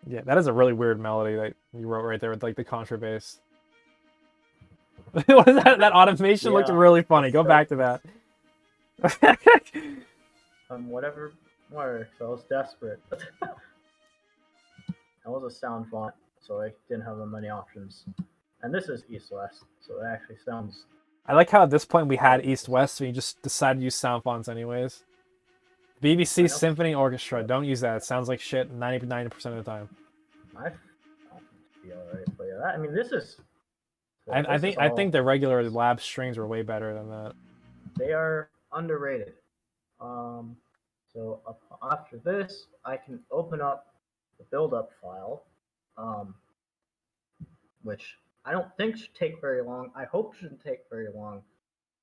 Yeah, that is a really weird melody that you wrote right there with like the contrabass. What is that? That automation looked really funny. Go back to that. Whatever works. I was desperate. That was a sound font, so I didn't have many options. And this is East-West, so it actually sounds. I like how at this point we had East-West, so you just decided to use sound fonts anyways. BBC Symphony Orchestra. Don't use that. It sounds like shit 99% of the time. I feel alright, but yeah, I mean, this is. I think the regular lab strings were way better than that. They are underrated. So after this, I can open up the build-up file, um, which I don't think should take very long. I hope shouldn't take very long.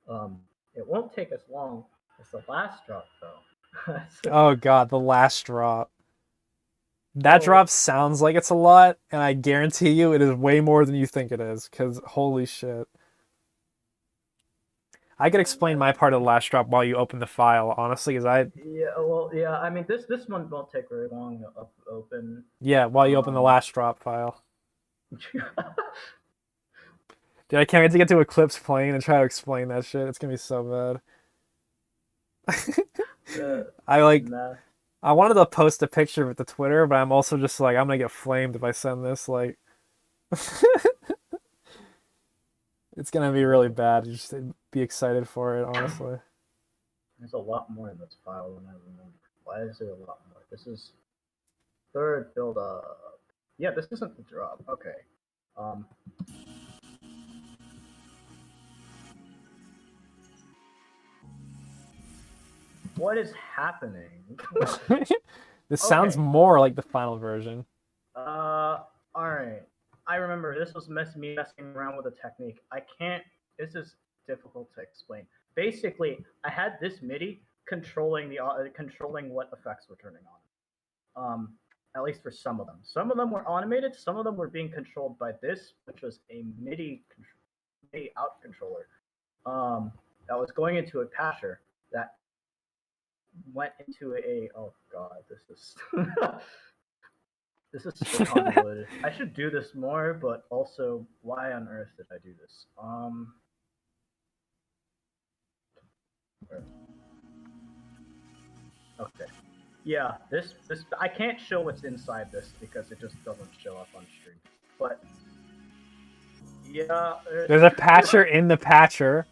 Um, it won't take as long as the last drop, though. So, Oh god, the last drop. That so drop sounds like it's a lot, and I guarantee you it is way more than you think it is, because holy shit. I could explain my part of the last drop while you open the file, honestly, because yeah, well, yeah. I mean, this one won't take very long to open. yeah, while you open the Um, last drop file. Dude, I can't wait to get to Eclipse Plane and try to explain that shit. It's gonna be so bad. I like nah. I wanted to post a picture of it to Twitter, but I'm also just like I'm gonna get flamed if I send this. Like it's gonna be really bad. Just be excited for it, honestly. There's a lot more in this file than I remember. Why is there a lot more? This is third build up. Yeah, this isn't the drop. Okay. Um, what is happening? This sounds Okay. more like the final version. All right. I remember this was me messing around with a technique. I can't. This is difficult to explain. Basically, I had this MIDI controlling controlling what effects were turning on. At least for some of them. Some of them were automated. Some of them were being controlled by this, which was a MIDI out controller. That was going into a patcher that went into a. Oh god, this is. This is so convoluted. I should do this more, but also, why on earth did I do this? Okay. Yeah, this I can't show what's inside this because it just doesn't show up on stream. But yeah, There's a patcher in the patcher.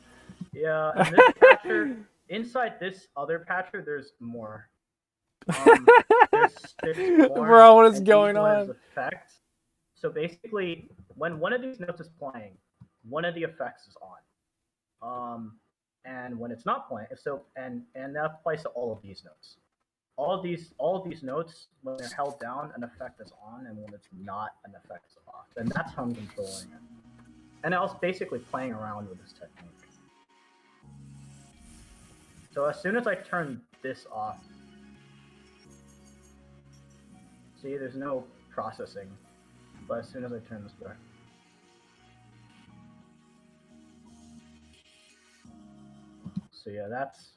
yeah, and this patcher inside this other patcher, there's more. There's six more, Bro, what is and each going one has on? effects. So basically, when one of these notes is playing, one of the effects is on. And when it's not playing, so and that applies to all of these notes. All of these notes, when they're held down, an effect is on, and when it's not, an effect is off. And that's how I'm controlling it. And I was basically playing around with this technique. So as soon as I turn this off, see, there's no processing. But as soon as I turn this back, so yeah, that's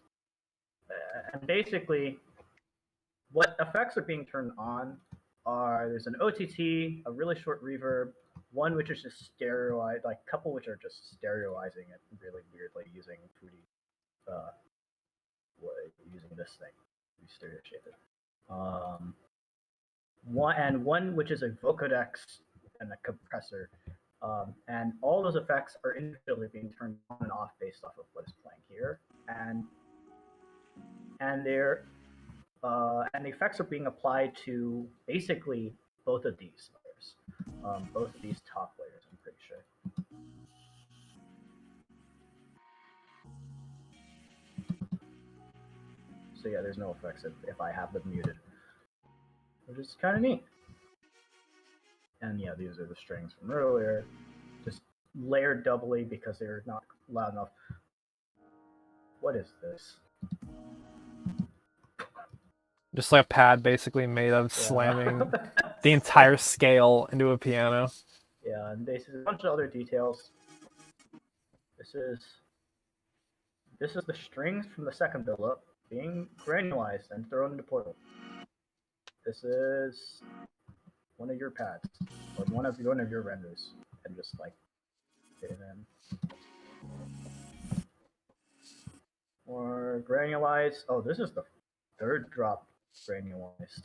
and basically what effects are being turned on are there's an OTT, a really short reverb, one which is just stereoized, like a couple which are just stereoizing it really weirdly using 2D, using this thing to stereo shape it. One which is a vocodex and a compressor, and all those effects are individually being turned on and off based off of what is playing here, and they're and the effects are being applied to basically both of these layers, both of these top layers. I'm pretty sure. So yeah, there's no effects if I have them muted, which is kind of neat. And yeah, these are the strings from earlier, just layered doubly because they're not loud enough. What is this? Just like a pad basically made of slamming the entire scale into a piano. Yeah, and basically a bunch of other details. This is the strings from the second build-up being granulized and thrown into Portal. This is one of your pads or one of your renders, and just like fit it in. Or granulized. Oh, this is the third drop granulized.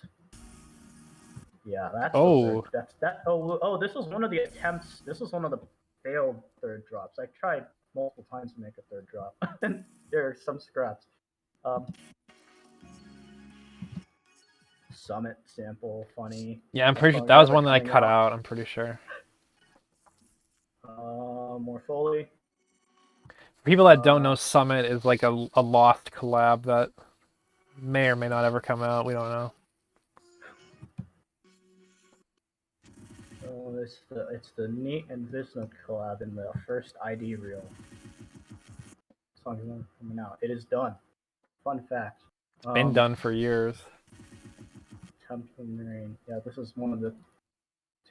Yeah, that's the third. Oh, That's that. Oh, this was one of the attempts. This was one of the failed third drops. I tried multiple times to make a third drop, and there are some scraps. Summit sample, funny. yeah, I'm That pretty sure song that was never one that I coming cut out. out. I'm pretty sure. More Foley. For people that don't know, Summit is like a lost collab that may or may not ever come out. We don't know. Oh, it's the Neat and Viznode collab in the first ID reel. Song is not coming out. It is done. Fun fact. Been done for years. Temple Marine. Yeah, this is one of the,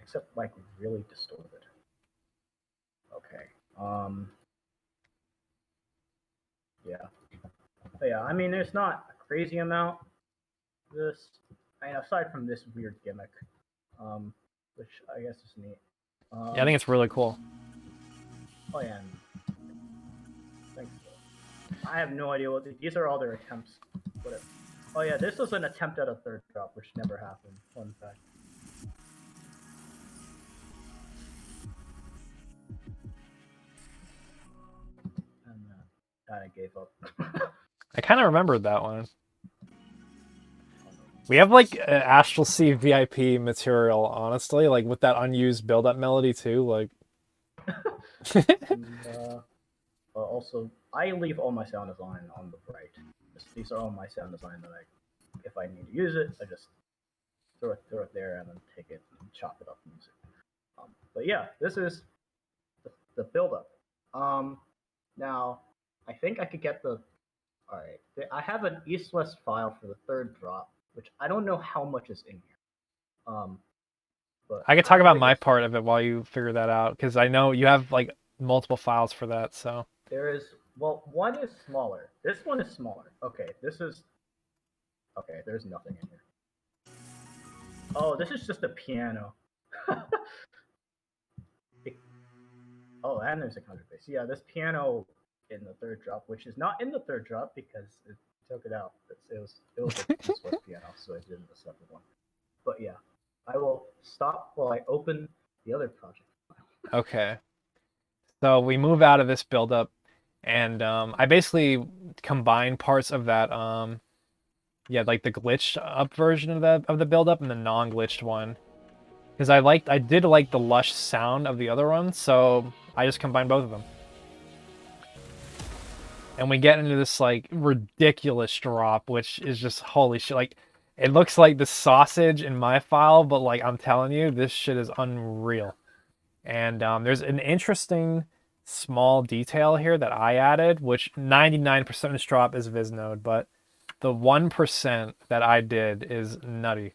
except like really distorted. Okay. Yeah. But yeah, I mean, there's not a crazy amount. This, I mean, aside from this weird gimmick, which I guess is neat. Yeah, I think it's really cool. Oh yeah. Thanks. I have no idea what these are. All their attempts. Whatever. Oh yeah, this was an attempt at a third drop, which never happened. Fun fact. And I gave up. I kind of remembered that one. We have like Astral Sea VIP material, honestly, like with that unused build-up melody too. Like, And, also, I leave all my sound design on the right. These are all my sound design that if I need to use it, I just throw it there and then take it and chop it up and use it. But yeah, this is the build-up. Now, I think I could get the. All right, I have an east-west file for the third drop, which I don't know how much is in here. But I could talk about my part of it while you figure that out, because I know you have like multiple files for that. So there is, well, one is smaller. This one is smaller. Okay, this is. Okay, there's nothing in here. Oh, this is just a piano. Oh, and there's a counterbass. Yeah, this piano in the third drop, which is not in the third drop because it took it out. It was a Swiss piano, so I did a separate one. But yeah, I will stop while I open the other project. okay, so we move out of this build-up, and I basically combine parts of that. Yeah, like the glitched up version of the build-up and the non-glitched one. Because I did like the lush sound of the other one, so I just combined both of them. And we get into this like ridiculous drop, which is just holy shit. Like, it looks like the sausage in my file, but like I'm telling you, this shit is unreal. And there's an interesting small detail here that I added, which 99% of this drop is Viznode, but the 1% that I did is nutty.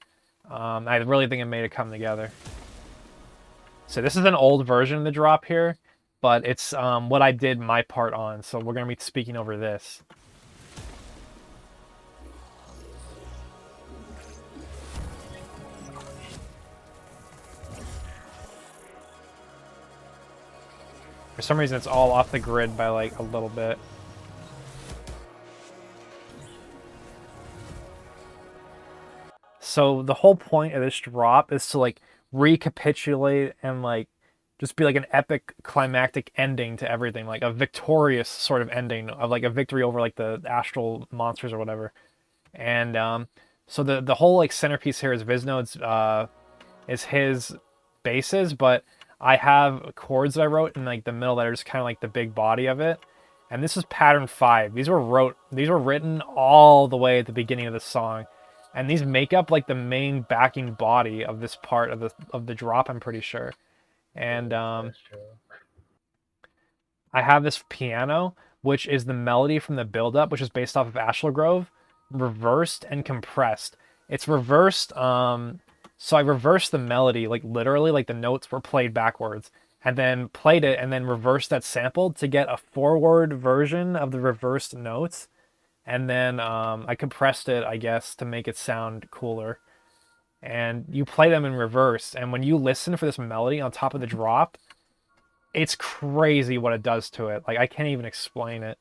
I really think it made it come together. So this is an old version of the drop here, but it's what I did my part on. So we're going to be speaking over this. For some reason, it's all off the grid by like a little bit. So the whole point of this drop is to like recapitulate and like just be like an epic climactic ending to everything, like a victorious sort of ending of like a victory over like the astral monsters or whatever. And so the whole like centerpiece here is Viznode's is his basses, but I have chords that I wrote in like the middle that are just kind of like the big body of it. And this is pattern 5. These were written all the way at the beginning of the song. And these make up like the main backing body of this part of the drop, I'm pretty sure. And I have this piano, which is the melody from the build-up, which is based off of Ashlar Grove, reversed and compressed. It's reversed, so I reversed the melody, like literally, like the notes were played backwards, and then played it, and then reversed that sample to get a forward version of the reversed notes. And then I compressed it, I guess, to make it sound cooler. And you play them in reverse, and when you listen for this melody on top of the drop, it's crazy what it does to it. Like, I can't even explain it.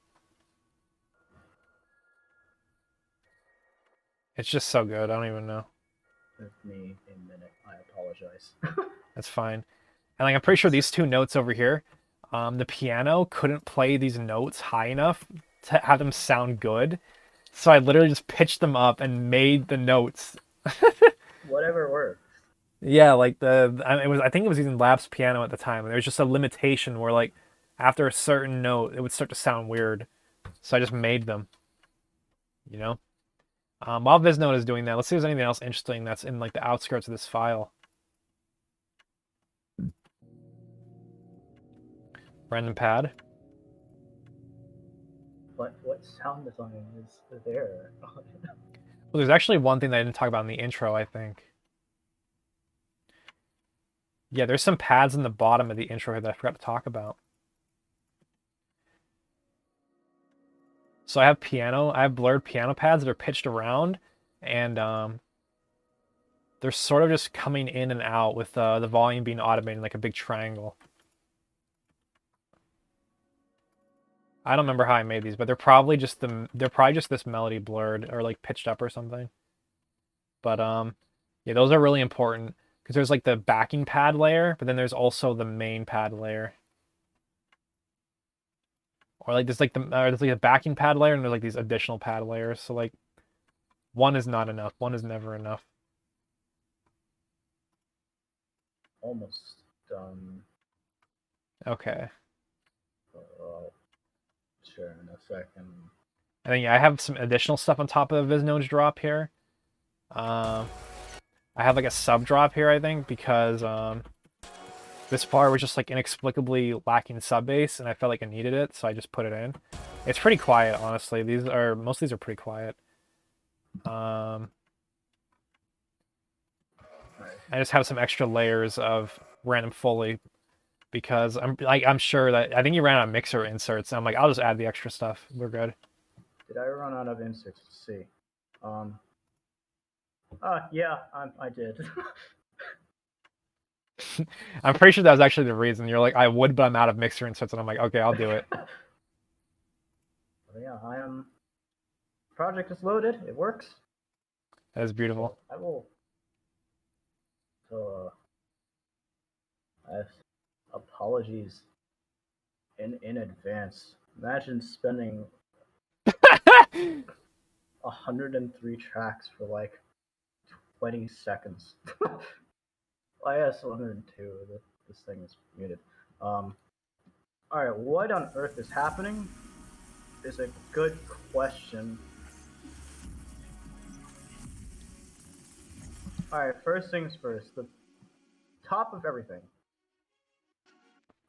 It's just so good. I don't even know. Give me a minute. I apologize. That's fine. And like, I'm pretty sure these two notes over here, the piano couldn't play these notes high enough to have them sound good. So I literally just pitched them up and made the notes. Whatever works. Yeah, like I think it was using Labs piano at the time, and there was just a limitation where like after a certain note, it would start to sound weird. So I just made them, you know? While Viznode is doing that, let's see if there's anything else interesting that's in like the outskirts of this file. Random pad. What sound design is there? Well, there's actually one thing that I didn't talk about in the intro, I think. Yeah, there's some pads in the bottom of the intro here that I forgot to talk about. So I have blurred piano pads that are pitched around, and they're sort of just coming in and out with the volume being automated like a big triangle. I don't remember how I made these, but they're probably just this melody blurred or like pitched up or something. But yeah, those are really important because there's like the backing pad layer, but then there's also the main pad layer. Or like there's like a backing pad layer and there's like these additional pad layers. So like one is not enough. One is never enough. Almost done. Okay. Sure, in a second. And then yeah, I have some additional stuff on top of the Viznode's drop here. I have like a sub drop here, I think, because this bar was just like inexplicably lacking sub bass, and I felt like I needed it, so I just put it in. It's pretty quiet, honestly. Most of these are pretty quiet. I just have some extra layers of random Foley because I'm sure that I think you ran out of mixer inserts. And I'm like, I'll just add the extra stuff. We're good. Did I run out of inserts? Let's see. Yeah, I did. I'm pretty sure that was actually the reason. You're like, I would, but I'm out of mixer inserts, and I'm like, okay, I'll do it. Yeah, I am. Project is loaded. It works. That is beautiful. I will. I have apologies in advance. Imagine spending 103 tracks for like 20 seconds. I guess 102. This thing is muted. Alright, what on earth is happening? Is a good question. Alright, first things first. The top of everything.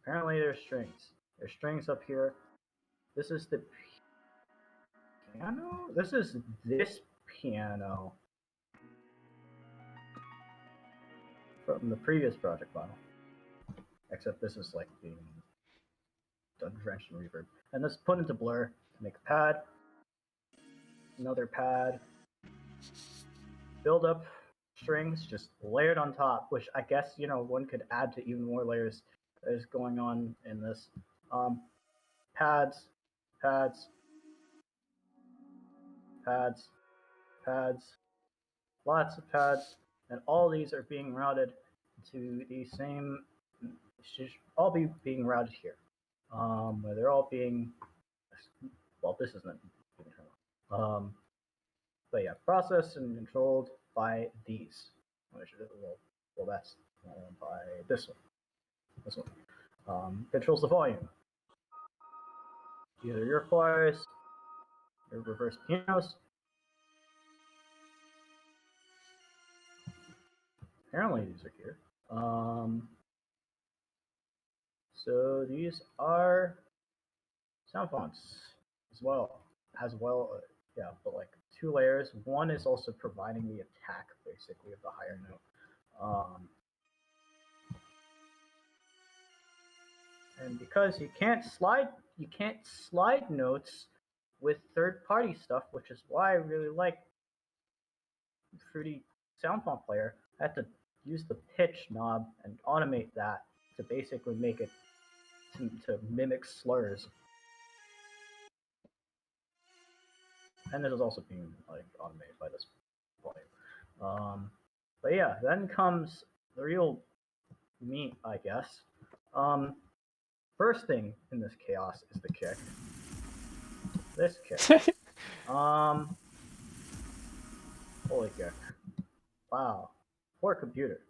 Apparently there's strings. There's strings up here. This is the piano? This is this piano. From the previous project model. Except this is like being done drenched in reverb. And this put into blur to make a pad. Another pad. Build up strings just layered on top, which I guess, one could add to even more layers that is going on in this. Pads, pads, pads, pads, lots of pads, and all these are being routed to the same, should all be being routed here. Where they're all being, well, this isn't being turned on. But yeah, processed and controlled by these. Well, that's by this one. This one controls the volume. Either your choirs, your reverse pianos. Apparently these are here. So these are sound fonts as well. Yeah, but like 2 layers. One is also providing the attack, basically, of the higher note. And because you can't slide notes with third-party stuff, which is why I really like Fruity Sound Font Player. I had to use the pitch knob and automate that to basically make it to mimic slurs. And this is also being like automated by this volume. But yeah, then comes the real meat, I guess. First thing in this chaos is the kick. This kick. Holy kick. Wow. Poor computer.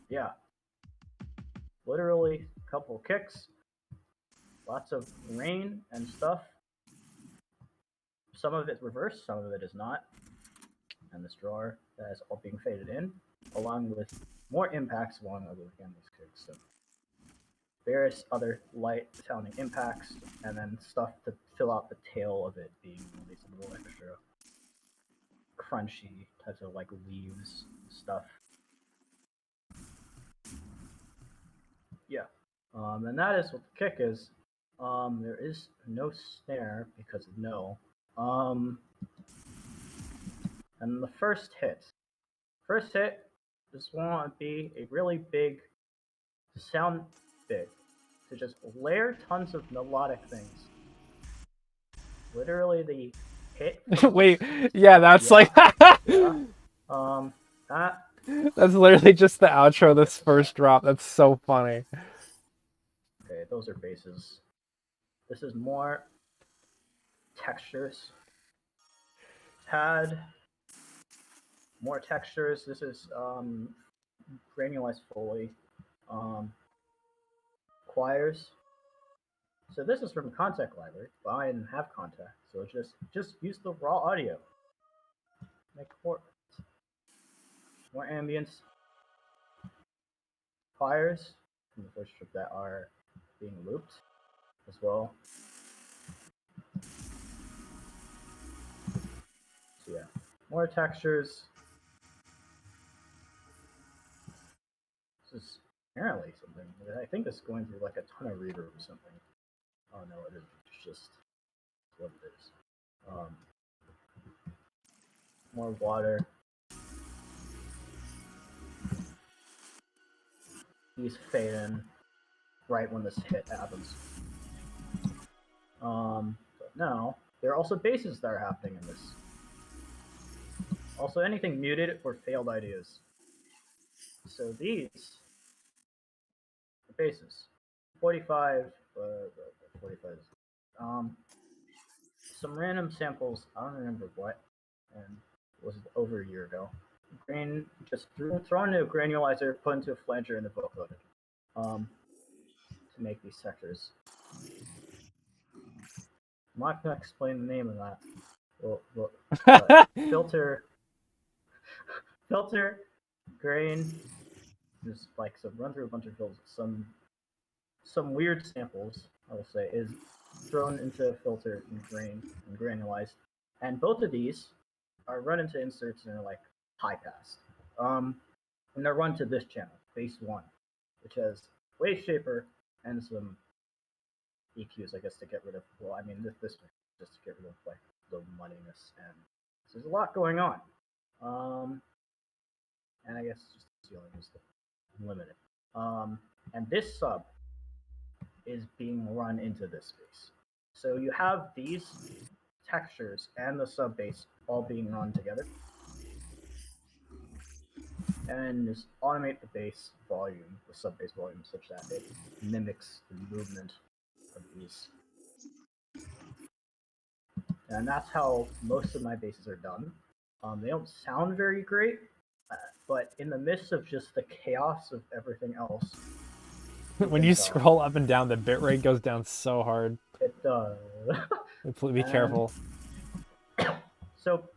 Yeah. Literally, a couple kicks. Lots of rain and stuff. some of it's reversed, some of it is not. And this drawer that is all being faded in, along with more impacts along with again these kicks. So various other light sounding impacts, and then stuff to fill out the tail of it being these little extra crunchy types of like leaves stuff. Yeah. And that is what the kick is. There is no snare because of no. And the first hit. First hit, just want to be a really big sound bit to just layer tons of melodic things. Literally the hit. Wait, yeah, that's like yeah. That. That's literally just the outro of this first drop. That's so funny. Okay, those are basses. This is more textures. Pad. More textures. This is granulized Foley. Choirs. So this is from Contact Library, but I didn't have Contact, so just use the raw audio. Make more ambience. Choirs from the first strip that are being looped as well. So yeah, more textures. This is apparently something. I think this is going through like a ton of reverb or something. Oh no, it isn't. It's just what it is. More water. These fade in right when this hit happens. But now there are also basses that are happening in this. Also, anything muted or failed ideas. So these are basses. 45, 45. Some random samples. I don't remember what, and it was over a year ago. Grain just thrown into a granulizer, put into a flanger, and a vocaloid. To make these sectors. I'm not gonna explain the name of that. Well, filter, grain. Just like some run through a bunch of filters. Some weird samples, I will say, is thrown into a filter and granulized, and both of these are run into inserts and are like high pass. And they're run to this channel, base 1, which has wave shaper and some EQs, I guess, to get rid of. Well, I mean, this just to get rid of like the muddiness, and so there's a lot going on. And I guess just the ceiling is limited. And this sub is being run into this space. So you have these textures and the sub bass all being run together. And just automate the bass volume, the sub bass volume, such that it mimics the movement of these. And that's how most of my basses are done. They don't sound very great, but in the midst of just the chaos of everything else, when you scroll up and down, the bitrate goes down so hard. It does. Be careful. So,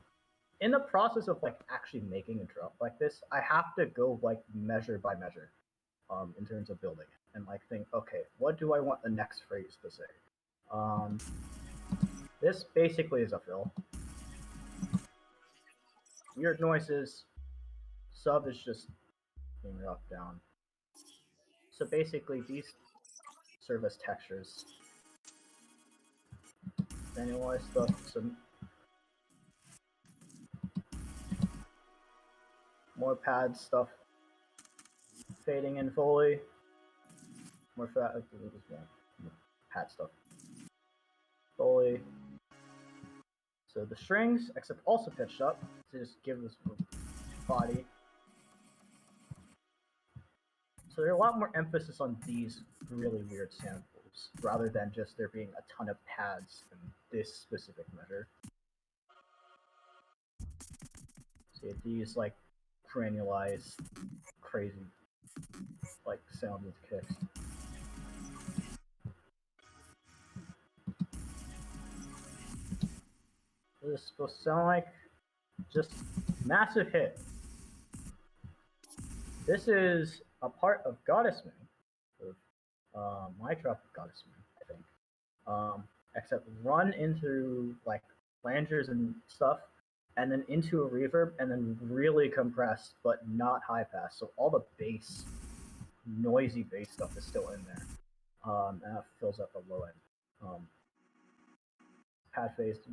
in the process of like actually making a drop like this, I have to go like measure by measure, in terms of building it, and like think, okay, what do I want the next phrase to say? This basically is a fill. Weird noises. Sub is just being roughed down. So basically, these serve as textures. Granulized stuff. Some more pad stuff. Fading in Foley. More pad stuff. Foley. So the strings, except also pitched up to just give this body. So there's a lot more emphasis on these really weird samples rather than just there being a ton of pads in this specific measure. So you have these like granulized, crazy like sound with kicks. this is supposed to sound like? Just massive hit. This is a part of Goddessman, my drop of Goddessman, I think. Except run into like flangers and stuff, and then into a reverb, and then really compressed, but not high pass. So all the bass, noisy bass stuff is still in there, and that fills up the low end. Pad fades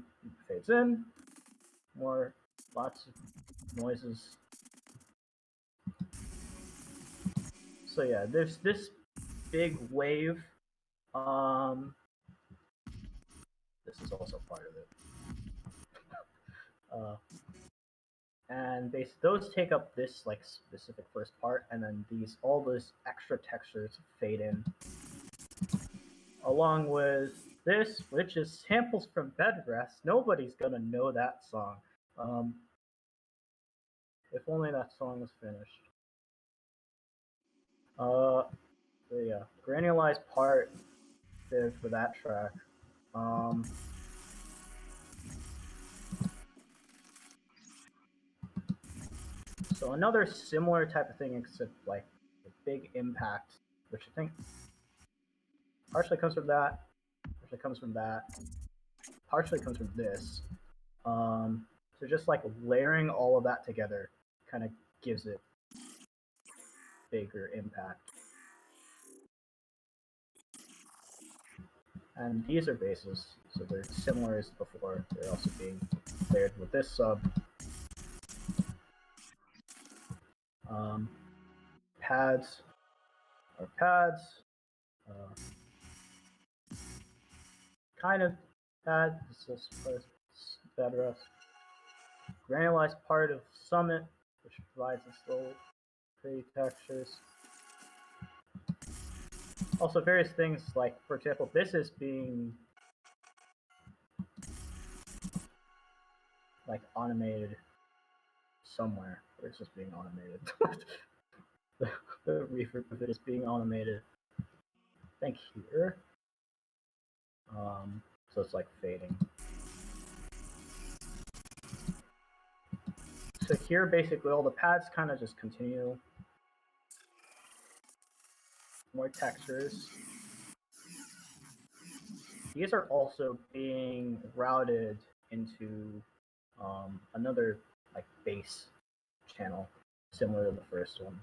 in, lots of noises. So yeah, there's this big wave. This is also part of it. And those take up this like specific first part, and then all those extra textures fade in, along with this, which is samples from Bed Rest. Nobody's gonna know that song. If only that song was finished. Yeah, granulized part for that track. So another similar type of thing, except like a big impact, which I think partially comes from that, partially comes from that, partially comes from this. So just like layering all of that together kind of gives it bigger impact. And these are basses, so they're similar as before. They're also being layered with this sub. Pads are pads. Kind of pad. This is Bed Rest. Granulized part of Summit, which provides us little pretty textures. Also, various things like, for example, this is being like animated somewhere. Or it's just being animated. The reverb of it is being animated. I think here. So it's like fading. So here, basically, all the pads kind of just continue. More textures. These are also being routed into another like bass channel, similar to the first one.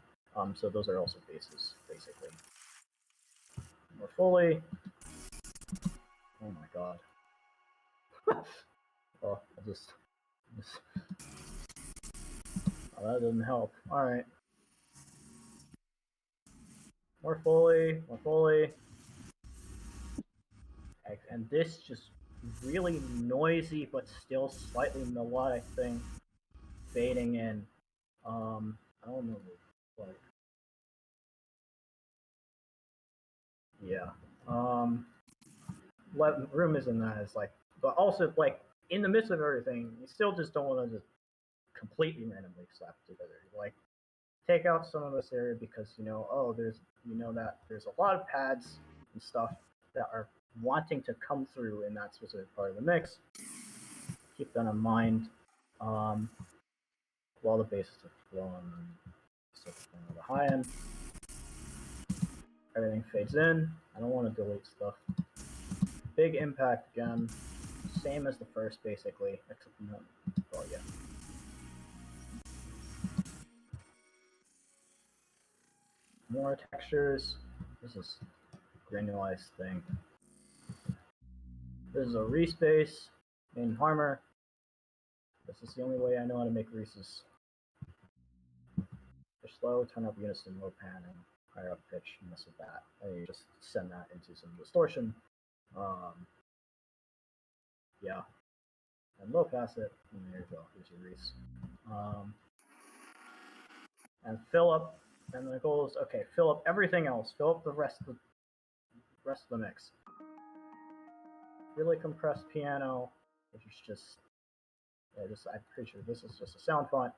So those are also basses, basically. More Foley. Oh my god. Oh, oh, that doesn't help. Alright. More Foley, more Foley. And this just really noisy but still slightly melodic thing fading in. I don't know what. Yeah. Room is in that. It's like, but also like in the midst of everything, you still just don't want to just completely randomly slap it together. Like, take out some of this area because that there's a lot of pads and stuff that are wanting to come through in that specific part of the mix. Keep that in mind. While the basses are flowing, on the high end, everything fades in. I don't want to delete stuff. Big impact again, same as the first basically, except no. Oh yeah. More textures. This is granulized thing. This is a Reese bass in Harmer. This is the only way I know how to make Reese's. They're slow, turn up unison, low pan, and higher up pitch, and this is that. And you just send that into some distortion. Yeah. And low pass it, and there you go, here's your Reese. And fill up, and the goal is, okay, fill up everything else. Fill up the rest of the mix. Really compressed piano, which is just, I'm pretty sure this is just a sound font.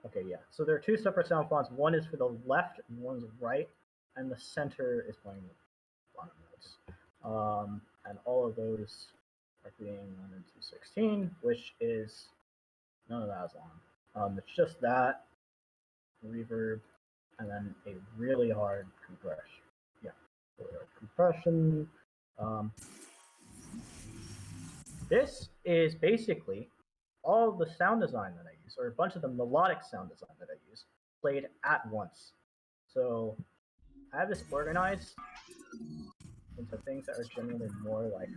Okay, yeah. So there are two separate sound fonts. One is for the left and one's right, and the center is playing the bottom notes. and all of those are being run into 16, which is none of that is on. It's just that reverb, and then a really hard compression. Yeah, really hard compression. This is basically all of the sound design that I use, or a bunch of the melodic sound design that I use, played at once. So I have this organized into things that are generally more like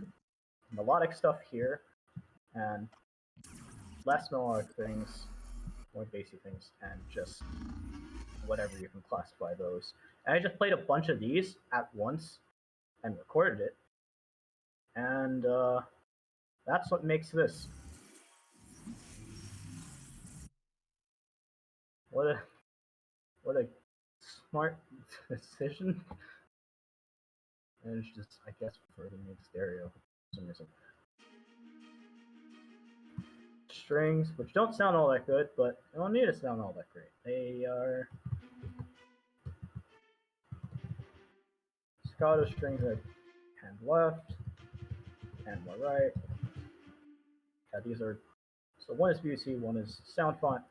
melodic stuff here, and less melodic things, more bassy things, and just whatever you can classify those. And I just played a bunch of these at once and recorded it, and that's what makes this. What a smart decision. And it's just, I guess, prefer to make stereo for some reason. Strings, which don't sound all that good, but they don't need to sound all that great. They are Scottish strings at hand left, hand more right. Yeah, these are, so one is BBC, one is sound font.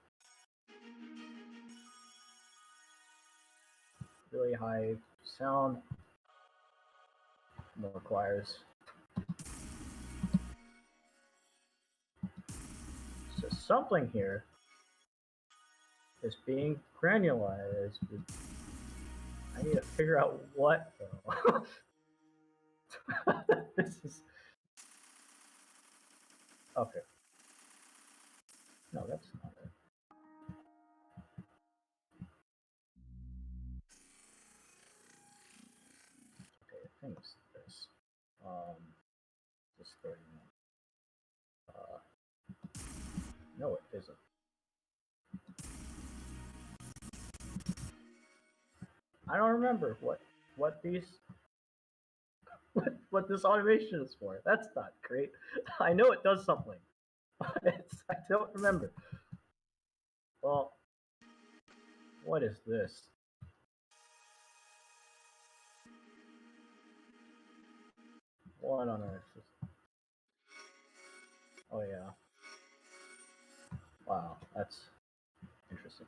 Really high sound, more choirs. So something here is being granularized. I need to figure out what though. This is okay. No, that's not it. Okay, I think it's this. Just 30 no, it isn't. I don't remember what these what this automation is for. That's not great. I know it does something. I don't remember. Well, what is this? What on earth is... Oh yeah. Wow, that's interesting.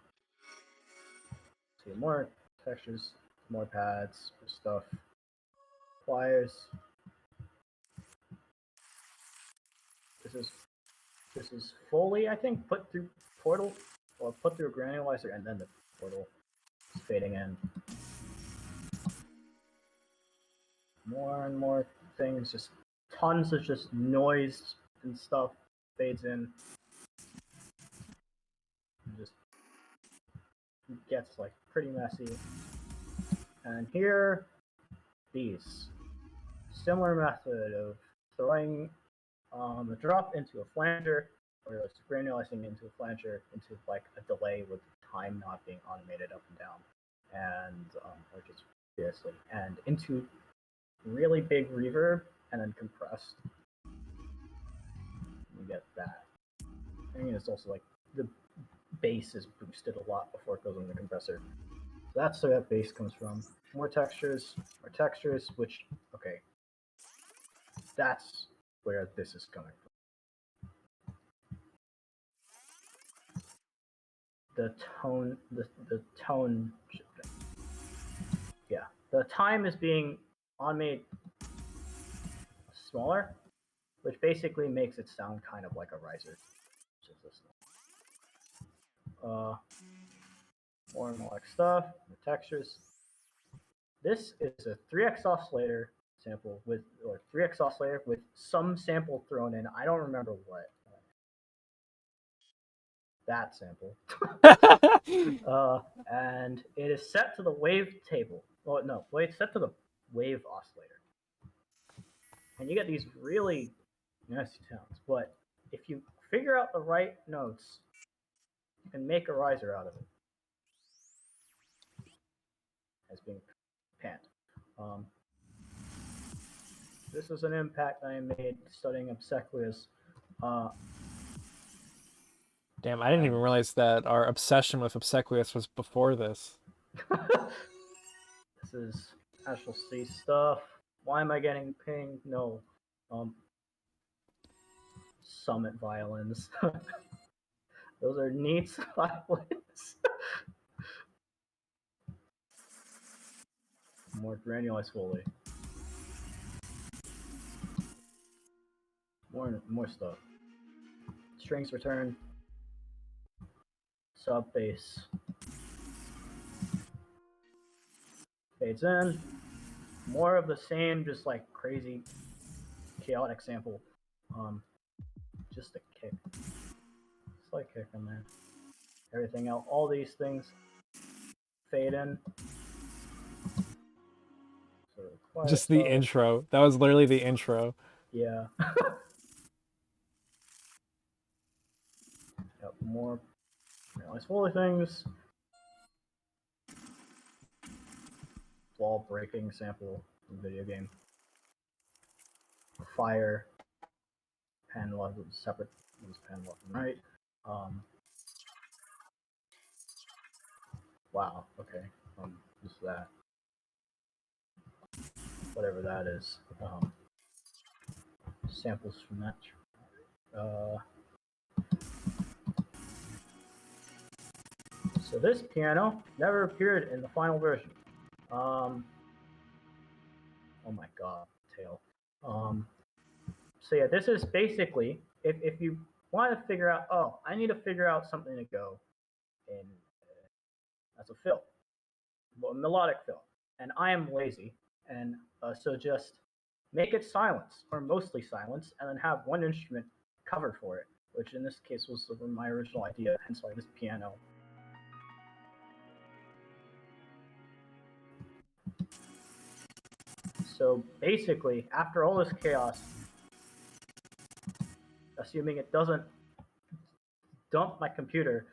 See, more textures, more pads, stuff. Pliers. This is Foley, I think, put through Portal, or put through a granulizer, and then the Portal is fading in. More and more things, just tons of just noise and stuff fades in. And just gets like pretty messy. And here, these. Similar method of throwing a drop into a flanger, or granulizing into a flanger into like a delay with time not being automated up and down, and or just seriously, and into really big reverb and then compressed. You get that. I mean, it's also like the bass is boosted a lot before it goes in the compressor. So that's where that bass comes from. More textures, which, okay, that's where this is coming from. The tone shifting. Yeah, the time is being made smaller, which basically makes it sound kind of like a riser. Which is this. More and more stuff, the textures. This is a 3x oscillator sample with, or 3x oscillator with some sample thrown in. I don't remember what. That sample. And it is set to the wave table. Oh no, wait, set to the wave oscillator. And you get these really nasty sounds. But if you figure out the right notes, you can make a riser out of it. As being panned. This is an impact I made studying obsequious. Damn, I didn't even realize that our obsession with obsequious was before this. This is Astral Sea stuff. Why am I getting pinged? No. Summit violins. Those are neat violins. More granulized Foley. More stuff. Strings return. Sub bass. Fades in. More of the same, just like crazy, chaotic sample. Just a kick. Slight kick in there. Everything else, all these things fade in. Sort of quiet Just the stuff. intro. That was literally the intro. Yeah. Yep, more nice Foley things. Wall breaking sample from video game. Fire. Pen left, separate. It was pen left and right. Wow. Okay. Just that. Whatever that is. Samples from that. So this piano never appeared in the final version. Oh my god, tail. So yeah, this is basically if you want to figure out, oh, I need to figure out something to go in as a fill, well, a melodic fill, and I am lazy, and so just make it silence or mostly silence, and then have one instrument cover for it, which in this case was my original idea, hence why this piano. So basically, after all this chaos, assuming it doesn't dump my computer,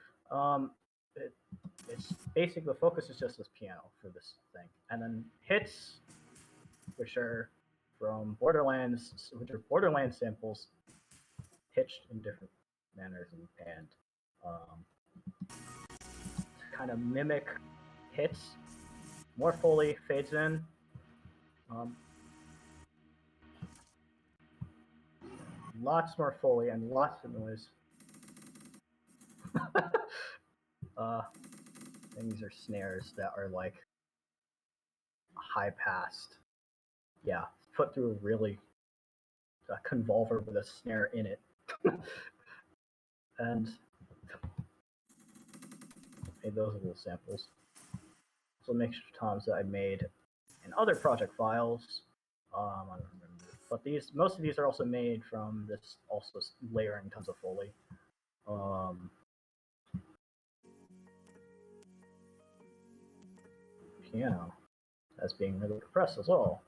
it's basically the focus is just this piano for this thing, and then hits, which are from Borderlands, which are Borderlands samples, pitched in different manners and panned, to kind of mimic hits. More Foley fades in. Lots more Foley and lots of noise. These are snares that are like high passed. Yeah, put through a really convolver with a snare in it. And made those little samples. So mixture toms that I made in other project files. I don't remember. But most of these are also made from this also layering tons of Foley. Piano as being really compressed as well.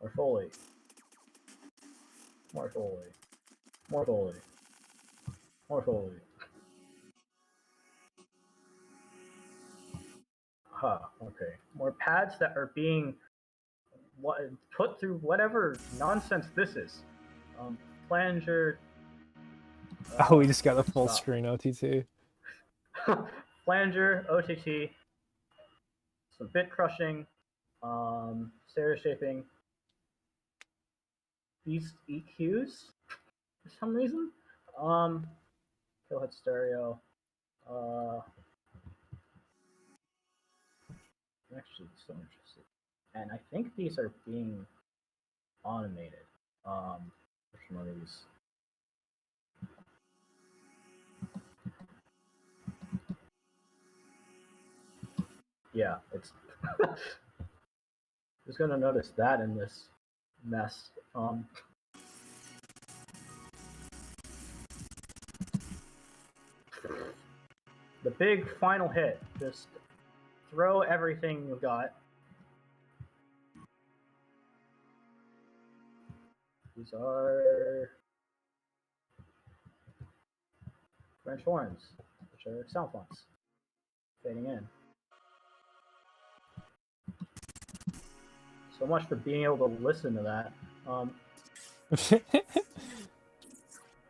More Foley. More Foley. More Foley. More Foley. Okay. More pads that are being put through whatever nonsense this is. Flanger. Oh, we just got the full screen OTT. Flanger, OTT, some bit crushing, stereo shaping, these EQs for some reason. Killhead stereo. I'm actually so interested. And I think these are being automated. Which one of these? Yeah, it's who's gonna notice that in this mess? The big final hit. Just throw everything you got. These are French horns, which are sound fonts. Fading in. So much for being able to listen to that.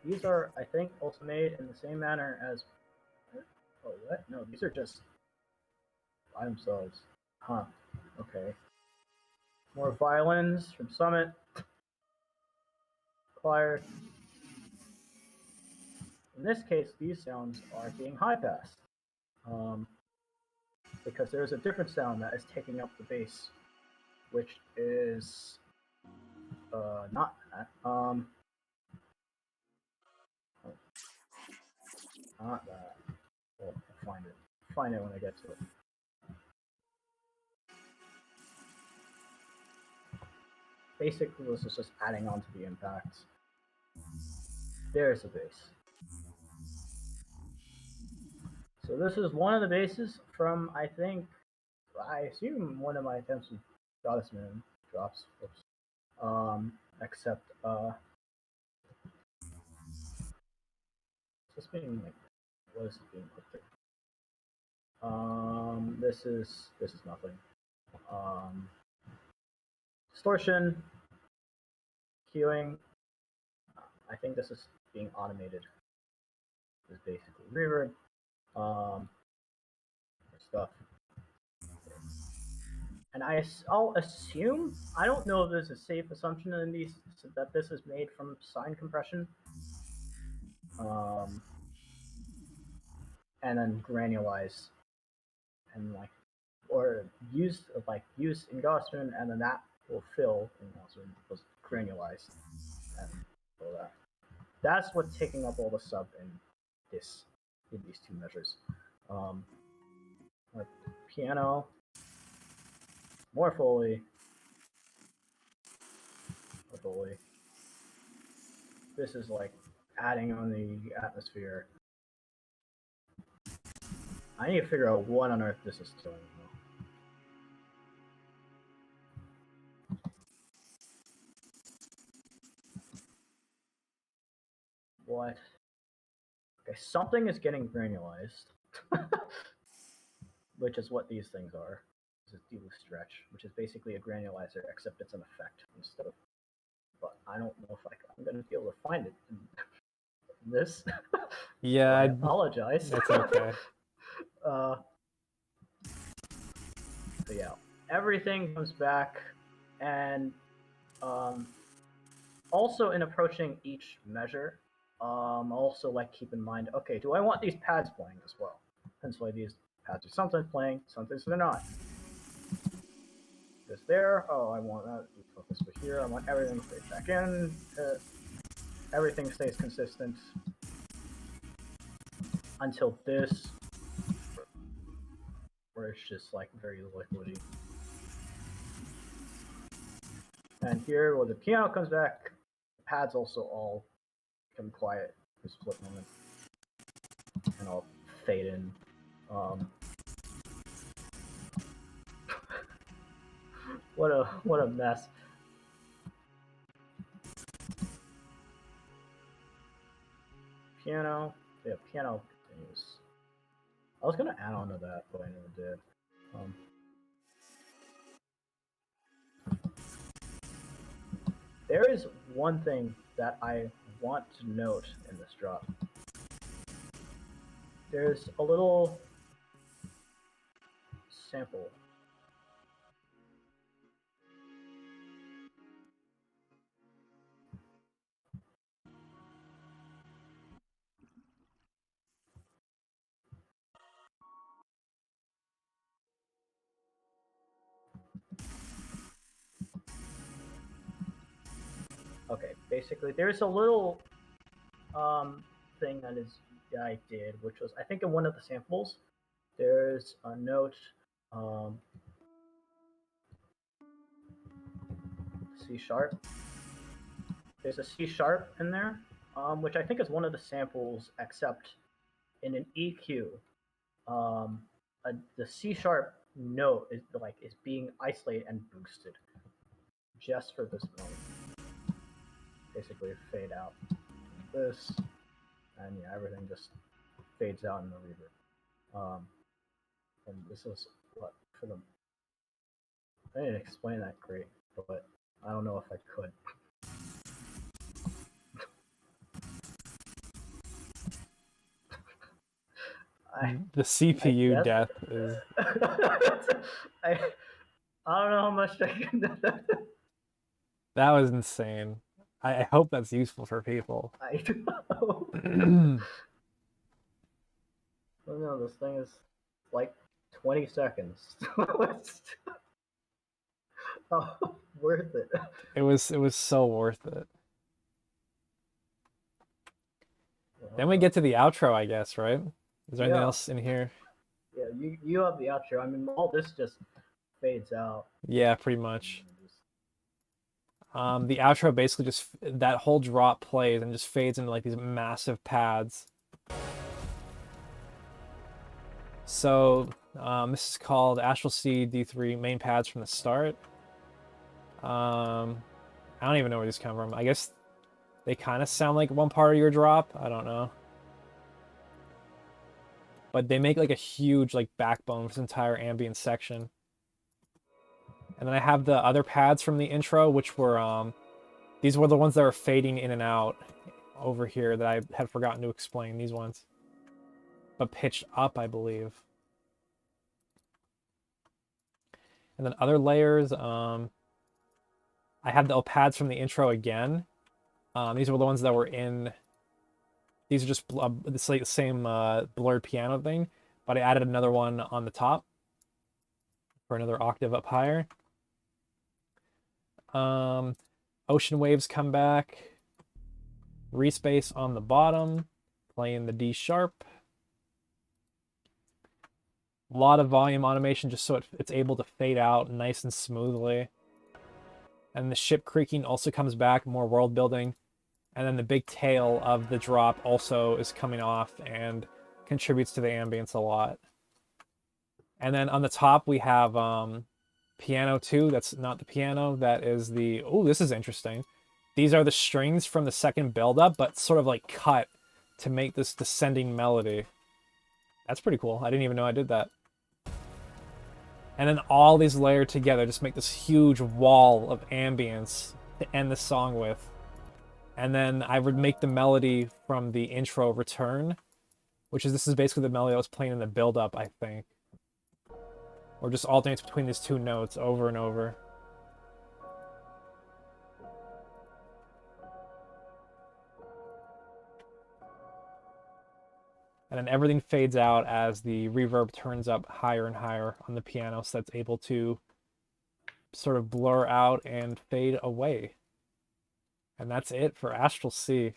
These are, I think, also made in the same manner as. Oh, what? No, these are just by themselves. Okay. More violins from Summit. Choir. In this case, these sounds are being high passed. Because there's a different sound that is taking up the bass, which is not that. Not that. Well, I'll find it. Find it when I get to it. Basically, this is just adding on to the impacts. There's the bass. So this is one of the basses from, I assume one of my attempts with Goddess Moon drops. Oops. Except, it's just being like, what is it being put there? This is nothing. Distortion, cueing. I think this is being automated. This is basically reverb. Stuff. And I'll assume, I don't know if there's a safe assumption in these that this is made from sine compression. And then granulize and use in Gaussian, and then that will fill in Gaussian, was granulized and all that. That's what's taking up all the sub in these two measures. Like piano, more Foley, more Foley. This is like adding on the atmosphere. I need to figure out what on earth this is doing. What? Okay, something is getting granulized, which is what these things are. This is dilute stretch, which is basically a granulizer, except it's an effect instead of. But I don't know if I'm going to be able to find it in this. Yeah, I apologize. That's okay. So yeah, everything comes back, and also in approaching each measure, also like keep in mind, okay, do I want these pads playing as well? Hence why these pads are sometimes playing, sometimes they're not. This there, oh, I want that to focus for here. I want everything to stay back in. Everything stays consistent until this, where it's just like very liquidy. And here, where the piano comes back, the pads also all become quiet for a split moment, and I'll fade in. What a mess. Piano, yeah, piano continues. I was gonna add on to that, but I never did. There is one thing that I want to note in this drop. There's a little sample. Okay, basically, there's a little thing that I did, which was, I think in one of the samples, there's a note, C sharp. There's a C sharp in there, which I think is one of the samples, except in an EQ, the C sharp note is being isolated and boosted just for this moment. Basically, fade out this, and yeah, everything just fades out in the reverb. And this is what for them. I didn't explain that great, but I don't know if I could. The CPU death is. I don't know how much I can. That was insane. I hope that's useful for people. I don't know. Oh no, this thing is like 20 seconds. Oh, worth it. It was so worth it. Then we get to the outro, I guess, right? Is there anything Yeah. else in here? Yeah, you have the outro. I mean, all this just fades out. Yeah, pretty much. The outro basically just that whole drop plays and just fades into like these massive pads. So this is called Astral Sea D3 main pads from the start. I don't even know where these come from. I guess they kind of sound like one part of your drop. I don't know. But they make like a huge like backbone for this entire ambient section. And then I have the other pads from the intro, which were these were the ones that were fading in and out over here that I had forgotten to explain, these ones. But pitched up, I believe. And then other layers, I have the pads from the intro again. These were the ones that were in. These are just it's like the same blurred piano thing, but I added another one on the top for another octave up higher. Ocean waves come back. Respace on the bottom, playing the D sharp. A lot of volume automation just so it's able to fade out nice and smoothly. And the ship creaking also comes back, more world building. And then the big tail of the drop also is coming off and contributes to the ambience a lot. And then on the top we have piano 2. That's not the piano. That is the... Oh, this is interesting. These are the strings from the second build-up, but sort of like cut to make this descending melody. That's pretty cool. I didn't even know I did that. And then all these layered together just make this huge wall of ambience to end the song with. And then I would make the melody from the intro return, this is basically the melody I was playing in the build-up, I think. Or just alternates between these two notes over and over. And then everything fades out as the reverb turns up higher and higher on the piano, so that's able to sort of blur out and fade away. And that's it for Astral Sea.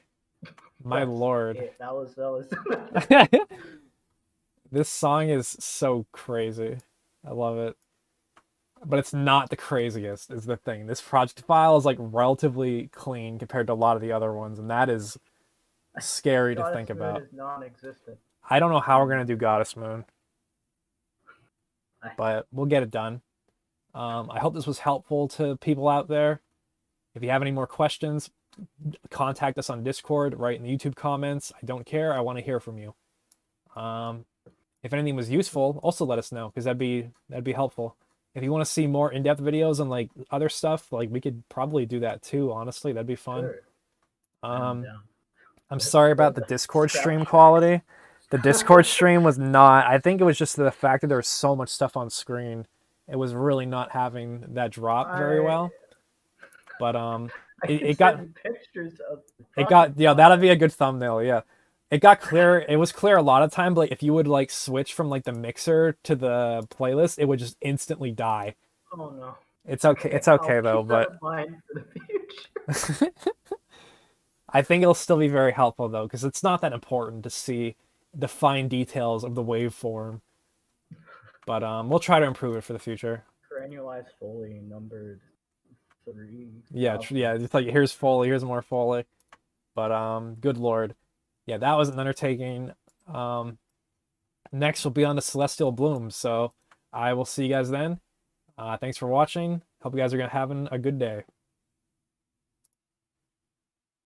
My lord. That was This song is so crazy. I love it. But it's not the craziest, is the thing. This project file is like relatively clean compared to a lot of the other ones, and that is scary to think about. Is non-existent. I don't know how we're gonna do Goddess Moon, but we'll get it done. I hope this was helpful to people out there. If you have any more questions, contact us on Discord, write in the YouTube comments. I don't care. I want to hear from you. If anything was useful, also let us know, because that'd be helpful. If you want to see more in-depth videos on like other stuff, like we could probably do that too. Honestly, that'd be fun. Sure. I'm sorry about the Discord stream quality. The Discord stream was not... I think it was just the fact that there was so much stuff on screen. It was really not having that drop very well. But it got... pictures of it got... Yeah, that'd be a good thumbnail, yeah. It got clear. It was clear a lot of time, but like, if you would like switch from like the mixer to the playlist, it would just instantly die. Oh no. It's okay. It's okay though, but... For the future. I think it'll still be very helpful though, because it's not that important to see the fine details of the waveform. But we'll try to improve it for the future. Granulized Foley numbered 3. Yeah, yeah. It's like here's Foley, here's more Foley. But good lord, yeah, that was an undertaking. Next will be on the Celestial Bloom, so I will see you guys then. Thanks for watching. Hope you guys are having a good day.